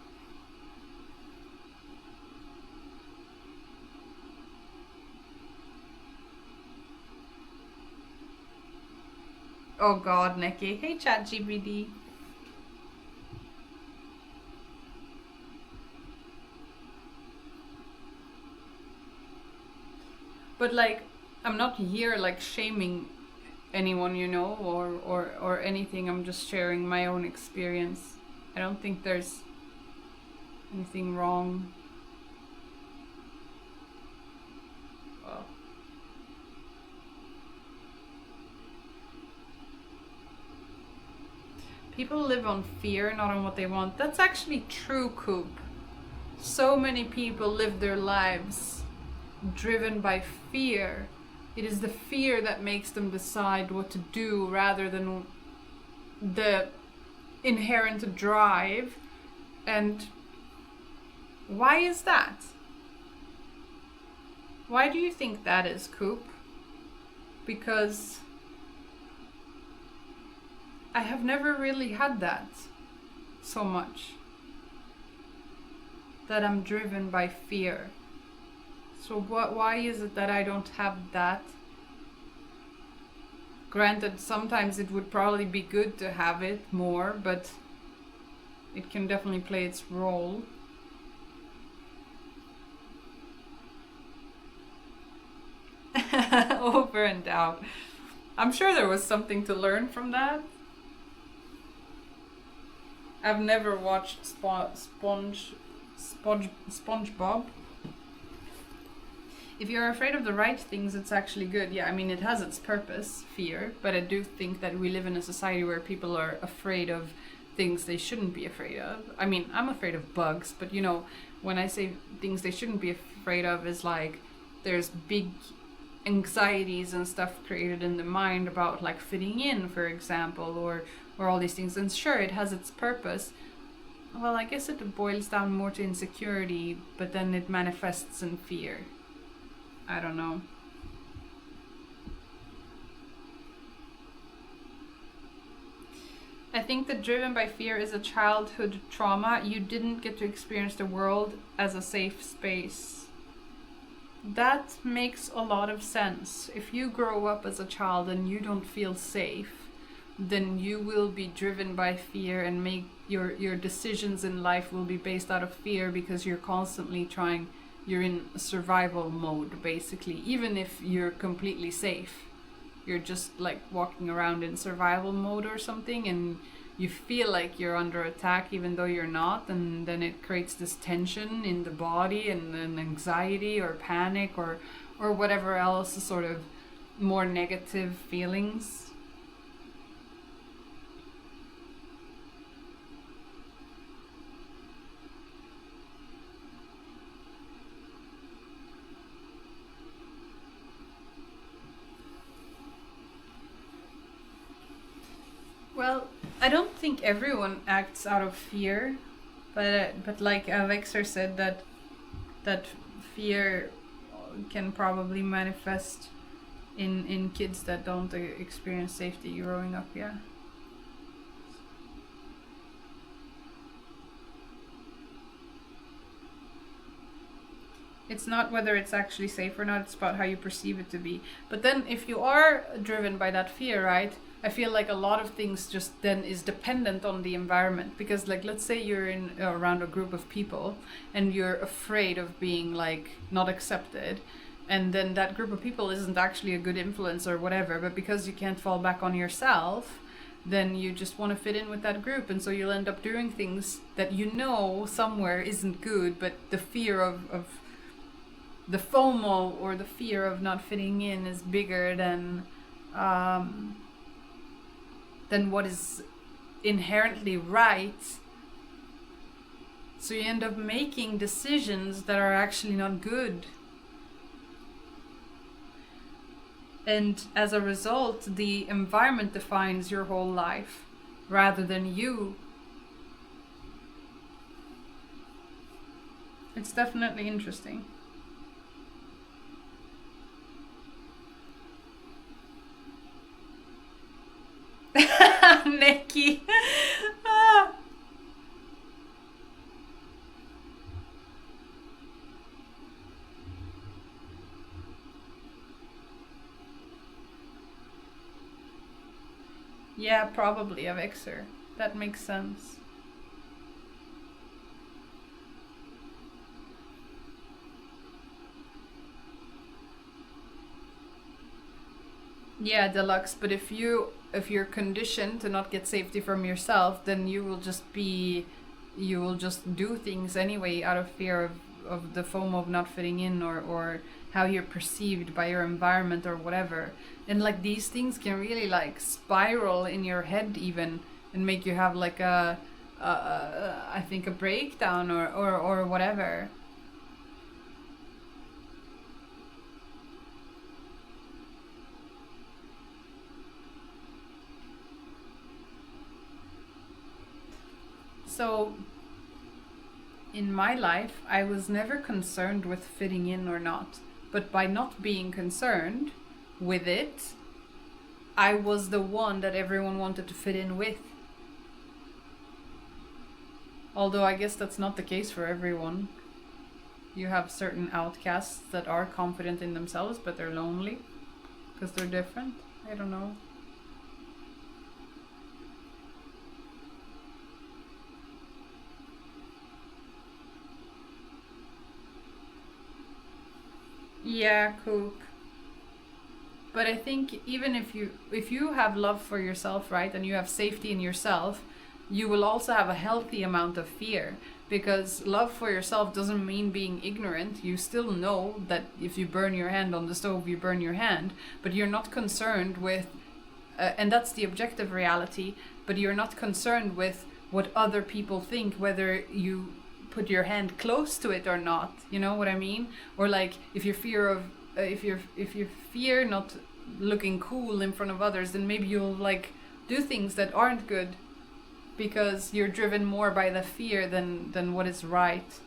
Oh god, Nikki. Hey ChatGPT. But like, I'm not here like shaming anyone, you know, or anything. I'm just sharing my own experience. I don't think there's anything wrong. Well, people live on fear, not on what they want. That's actually true, Coop. so many people live their lives driven by fear. It is the fear that makes them decide what to do rather than the inherent drive. And why is that? Why do you think that is, Coop? Because I have never really had that so much. That I'm driven by fear. So why is it that I don't have that? Granted, sometimes it would probably be good to have it more, but it can definitely play its role. Over and out. I'm sure there was something to learn from that. I've never watched SpongeBob. If you're afraid of the right things, it's actually good. Yeah, I mean, it has its purpose, fear, but I do think that we live in a society where people are afraid of things they shouldn't be afraid of. I mean, I'm afraid of bugs, but you know, when I say things they shouldn't be afraid of, is like there's big anxieties and stuff created in the mind about like fitting in, for example, or all these things. And sure, it has its purpose. Well, I guess it boils down more to insecurity, but then it manifests in fear. I don't know. I think that driven by fear is a childhood trauma. You didn't get to experience the world as a safe space. That makes a lot of sense. If you grow up as a child and you don't feel safe, then you will be driven by fear and make your decisions in life will be based out of fear because you're constantly you're in survival mode basically, even if you're completely safe. You're just like walking around in survival mode or something, and you feel like you're under attack even though you're not, and then it creates this tension in the body and then anxiety or panic or whatever else sort of more negative feelings. Well, I don't think everyone acts out of fear, but like Alexer said, that fear can probably manifest in kids that don't experience safety growing up. Yeah. It's not whether it's actually safe or not, it's about how you perceive it to be. But then if you are driven by that fear, right, I feel like a lot of things just then is dependent on the environment. Because like, let's say you're in around a group of people and you're afraid of being like not accepted, and then that group of people isn't actually a good influence or whatever, but because you can't fall back on yourself, then you just want to fit in with that group, and so you'll end up doing things that you know somewhere isn't good, but the fear of the FOMO or the fear of not fitting in is bigger than what is inherently right. So you end up making decisions that are actually not good. And as a result, the environment defines your whole life rather than you. It's definitely interesting. Nikki. Ah. Yeah, probably a Vexer. That makes sense. Yeah, Deluxe, but if you're conditioned to not get safety from yourself, then you will just do things anyway out of fear of the FOMO of not fitting in, or how you're perceived by your environment or whatever. And like these things can really like spiral in your head even, and make you have like a I think a breakdown or whatever. So in my life, I was never concerned with fitting in or not. But by not being concerned with it, I was the one that everyone wanted to fit in with. Although I guess that's not the case for everyone. You have certain outcasts that are confident in themselves, but they're lonely because they're different. I don't know. Yeah, Coop. But I think even if you have love for yourself, right, and you have safety in yourself, you will also have a healthy amount of fear, because love for yourself doesn't mean being ignorant. You still know that if you burn your hand on the stove, you burn your hand, but you're not concerned with and that's the objective reality, but you're not concerned with what other people think, whether you put your hand close to it or not. You know what I mean? Or like if you fear not looking cool in front of others, then maybe you'll like do things that aren't good because you're driven more by the fear than what is right.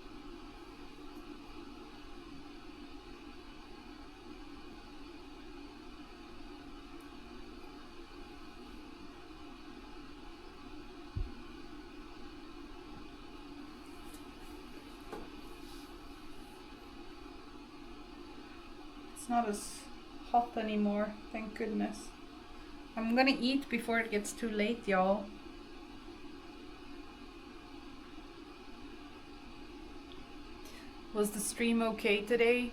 It's not as hot anymore, thank goodness. I'm gonna eat before it gets too late, y'all. Was the stream okay today?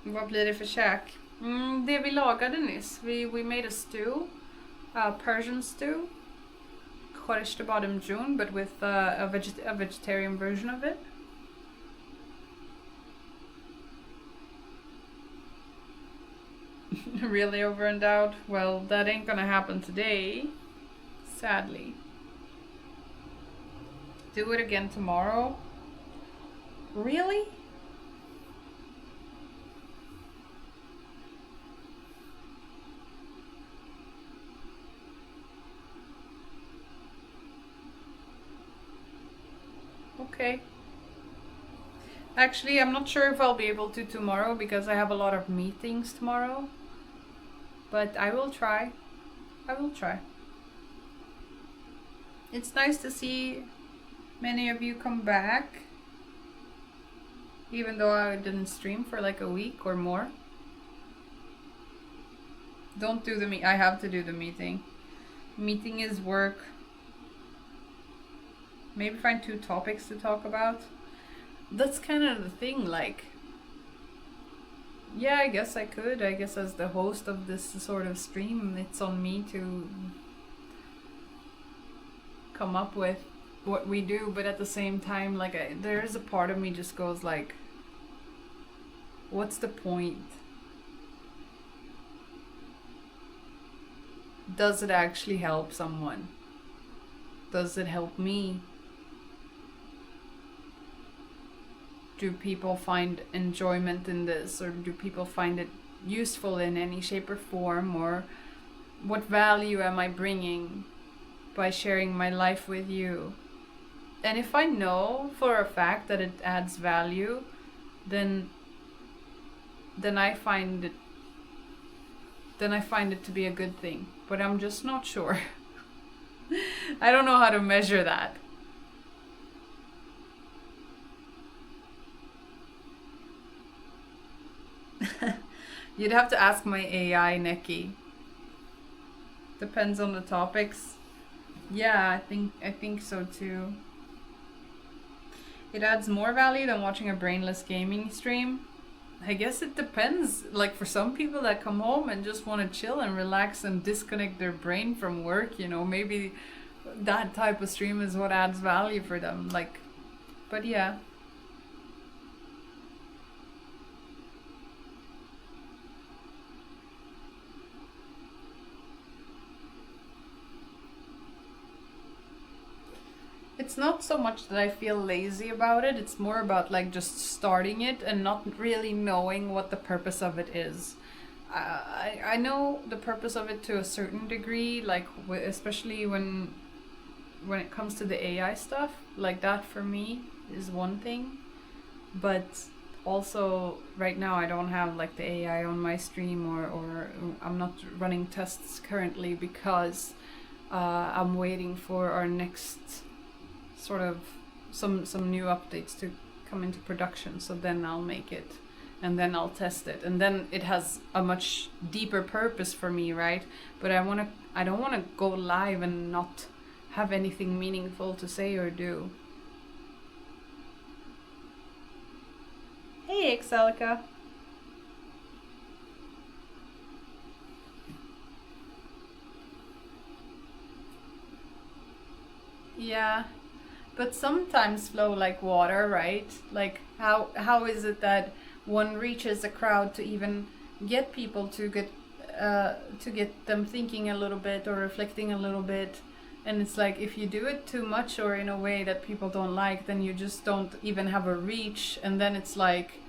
Vad blir det för käk? Det vi lagade nyss. We made a stew, a Persian stew. Khorish badem jun, but with a vegetarian version of it. Really over and out? Well, that ain't gonna happen today, sadly. Do it again tomorrow? Really? Okay. Actually, I'm not sure if I'll be able to tomorrow because I have a lot of meetings tomorrow. But I will try. I will try. It's nice to see many of you come back. Even though I didn't stream for like a week or more. Don't do the I have to do the meeting. Meeting is work. Maybe find 2 topics to talk about. That's kind of the thing, like... Yeah, I guess I could. I guess as the host of this sort of stream, it's on me to come up with what we do. But at the same time, like, there's a part of me just goes like, what's the point? Does it actually help someone? Does it help me? Do people find enjoyment in this, or do people find it useful in any shape or form, or what value am I bringing by sharing my life with you? And if I know for a fact that it adds value, then I find it to be a good thing, but I'm just not sure. I don't know how to measure that. You'd have to ask my AI, Neki. Depends on the topics. Yeah, I think so too. It adds more value than watching a brainless gaming stream. I guess it depends. Like for some people that come home and just want to chill and relax and disconnect their brain from work, you know, maybe that type of stream is what adds value for them. Like, But yeah. It's not so much that I feel lazy about it, it's more about like just starting it and not really knowing what the purpose of it is. I know the purpose of it to a certain degree, like especially when it comes to the AI stuff, like that for me is one thing. But also right now I don't have like the AI on my stream, or I'm not running tests currently because I'm waiting for our next sort of some new updates to come into production, so then I'll make it and then I'll test it, and then it has a much deeper purpose for me, right? But I don't want to go live and not have anything meaningful to say or do. Hey, Excelica. Yeah, but sometimes flow like water, right? Like how is it that one reaches a crowd to even get people to get them thinking a little bit or reflecting a little bit? And it's like if you do it too much or in a way that people don't like, then you just don't even have a reach, and then it's like,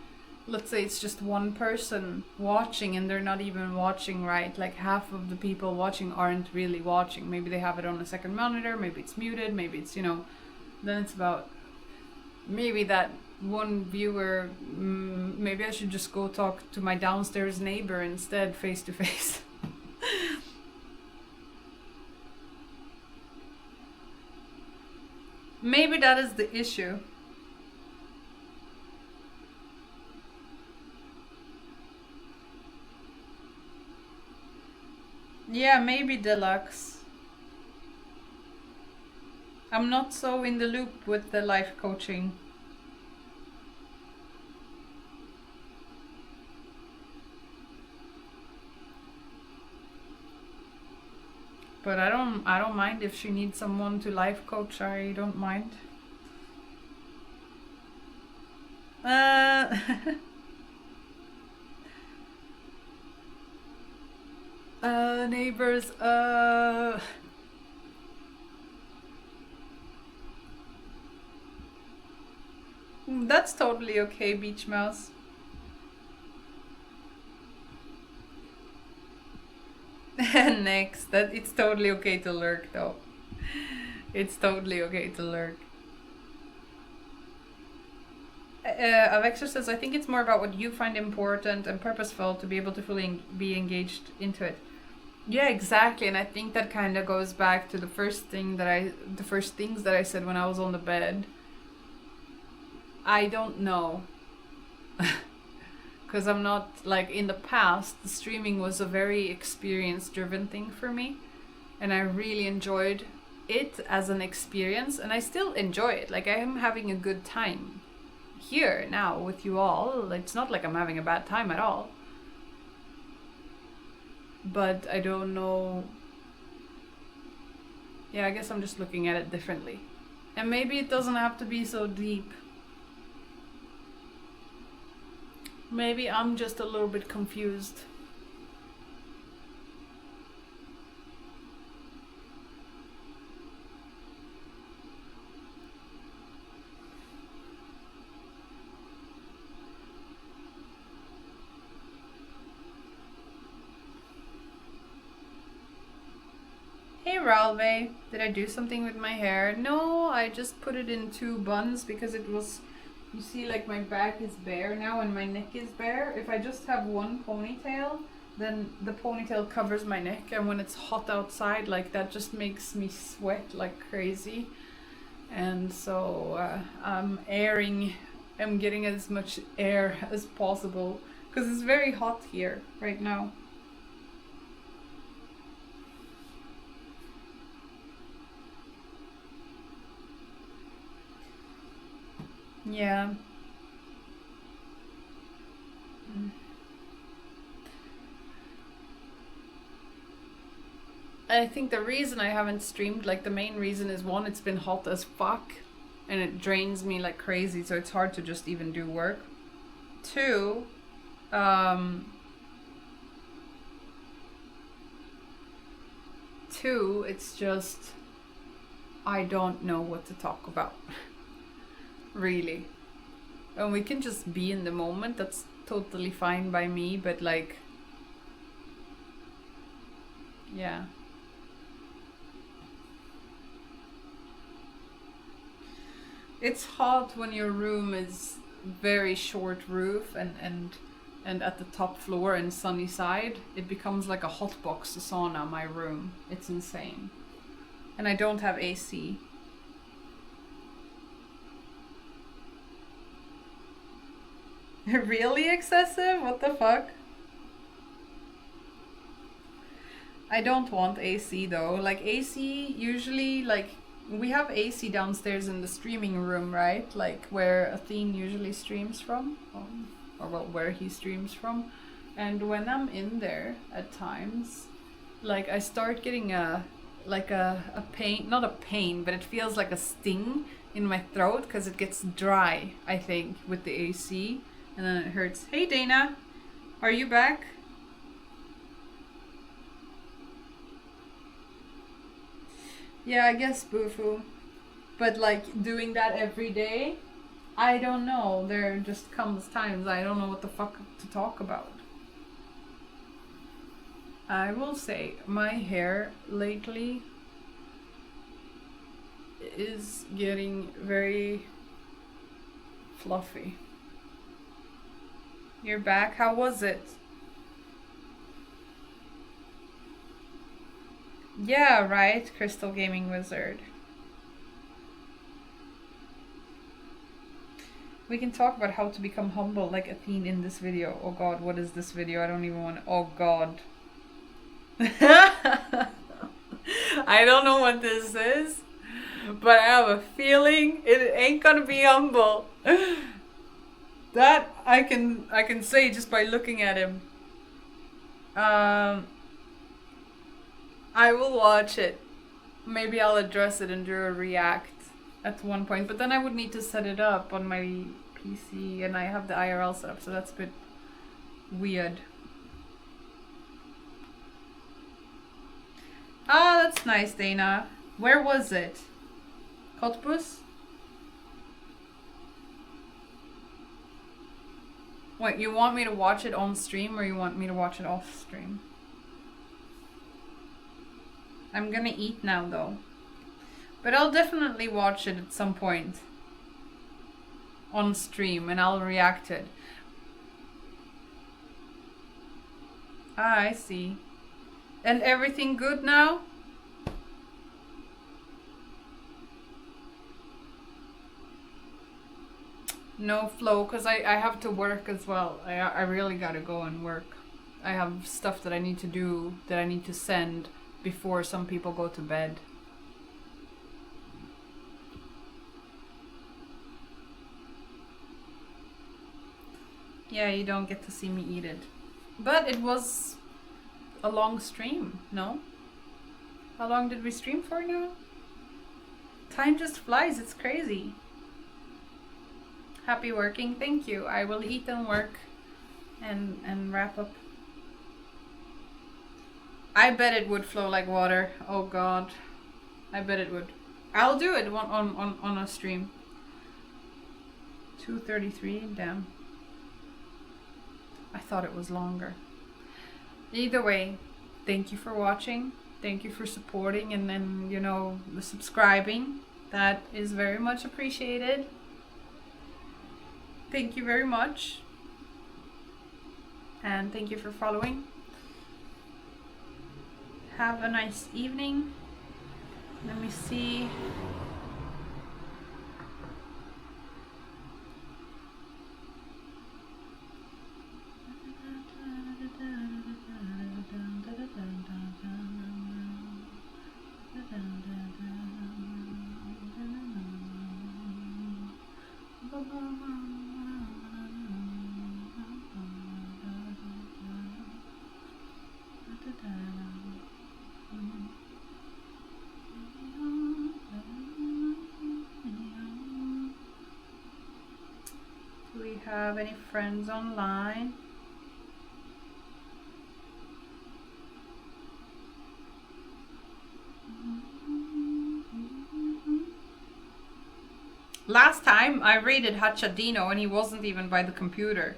let's say it's just one person watching and they're not even watching, right? Like half of the people watching aren't really watching. Maybe they have it on a second monitor, maybe it's muted, maybe it's, then it's about maybe that one viewer. Maybe I should just go talk to my downstairs neighbor instead, face to face. Maybe that is the issue. Yeah, maybe deluxe. I'm not so in the loop with the life coaching. But I don't mind if she needs someone to life coach. I don't mind. Neighbors, that's totally okay, Beach Mouse. Next, that it's totally okay to lurk though. It's totally okay to lurk. Avexer says, I think it's more about what you find important and purposeful to be able to fully be engaged into it. Yeah, exactly, and I think that kind of goes back to the first things that I said when I was on the bed. I don't know. Because I'm not, like, in the past, the streaming was a very experience driven thing for me, and I really enjoyed it as an experience, and I still enjoy it. Like, I am having a good time here now with you all. It's not like I'm having a bad time at all, but I don't know. Yeah, I guess I'm just looking at it differently, and maybe it doesn't have to be so deep. Maybe I'm just a little bit confused. Hey Ralve, did I do something with my hair? No, I just put it in 2 buns because it was, you see, like my back is bare now and my neck is bare. If I just have one ponytail, then the ponytail covers my neck, and when it's hot outside, like that just makes me sweat like crazy. And so I'm getting as much air as possible because it's very hot here right now. Yeah. I think the reason I haven't streamed, like the main reason is one, it's been hot as fuck. and it drains me like crazy, so it's hard to just even do work. Two, it's just I don't know what to talk about. Really. And we can just be in the moment, that's totally fine by me, but like, yeah. It's hot when your room is very short roof and at the top floor and sunny side. It becomes like a hot box sauna, my room. It's insane. And I don't have AC. Really excessive? What the fuck? I don't want AC though. Like AC usually, like we have AC downstairs in the streaming room, right? Like where Athene usually streams from, or well, where he streams from. And when I'm in there at times, like I start getting a pain, not a pain, but it feels like a sting in my throat because it gets dry, I think, with the AC, and then it hurts. Hey Dana, are you back? Yeah, I guess Boofu. But like doing that every day, I don't know. There just comes times I don't know what the fuck to talk about. I will say my hair lately is getting very fluffy. You're back? How was it? Yeah, right, Crystal Gaming Wizard. We can talk about how to become humble like Athene in this video. Oh god, what is this video? I don't even want to... Oh god. I don't know what this is, but I have a feeling it ain't gonna be humble. That I can say just by looking at him. I will watch it. Maybe I'll address it and do a react at one point, but then I would need to set it up on my PC, and I have the IRL set up, so that's a bit weird. Ah, that's nice, Dana. Where was it? Cottbus? Wait, you want me to watch it on stream or you want me to watch it off stream? I'm gonna eat now though. But I'll definitely watch it at some point on stream and I'll react to it. Ah, I see. And everything good now? No flow, because I have to work as well. I really gotta go and work. I have stuff that I need to do, that I need to send before some people go to bed. Yeah, you don't get to see me eat it. But it was a long stream, no? How long did we stream for now? Time just flies, it's crazy. Happy working, thank you. I will eat and work and wrap up. I bet it would flow like water. Oh god. I bet it would. I'll do it on a stream. 2:33, damn. I thought it was longer. Either way, thank you for watching. Thank you for supporting and then, you know, subscribing. That is very much appreciated. Thank you very much. And thank you for following. Have a nice evening. Let me see. have any friends online. Last time I raided Hachadino and he wasn't even by the computer.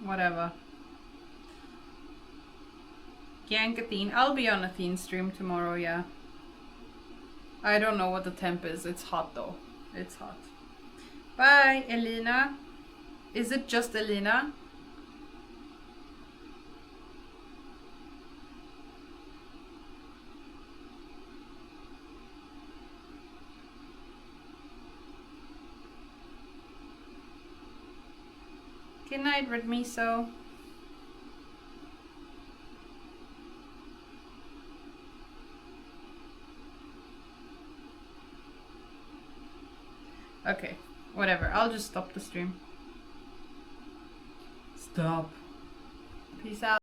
Whatever. Gank Athene. I'll be on Athene stream tomorrow, yeah. I don't know what the temp is. It's hot though. It's hot. Bye, Elena. Is it just Elena? Good night, Red Miso. Okay, whatever. I'll just stop the stream. Stop. Peace out.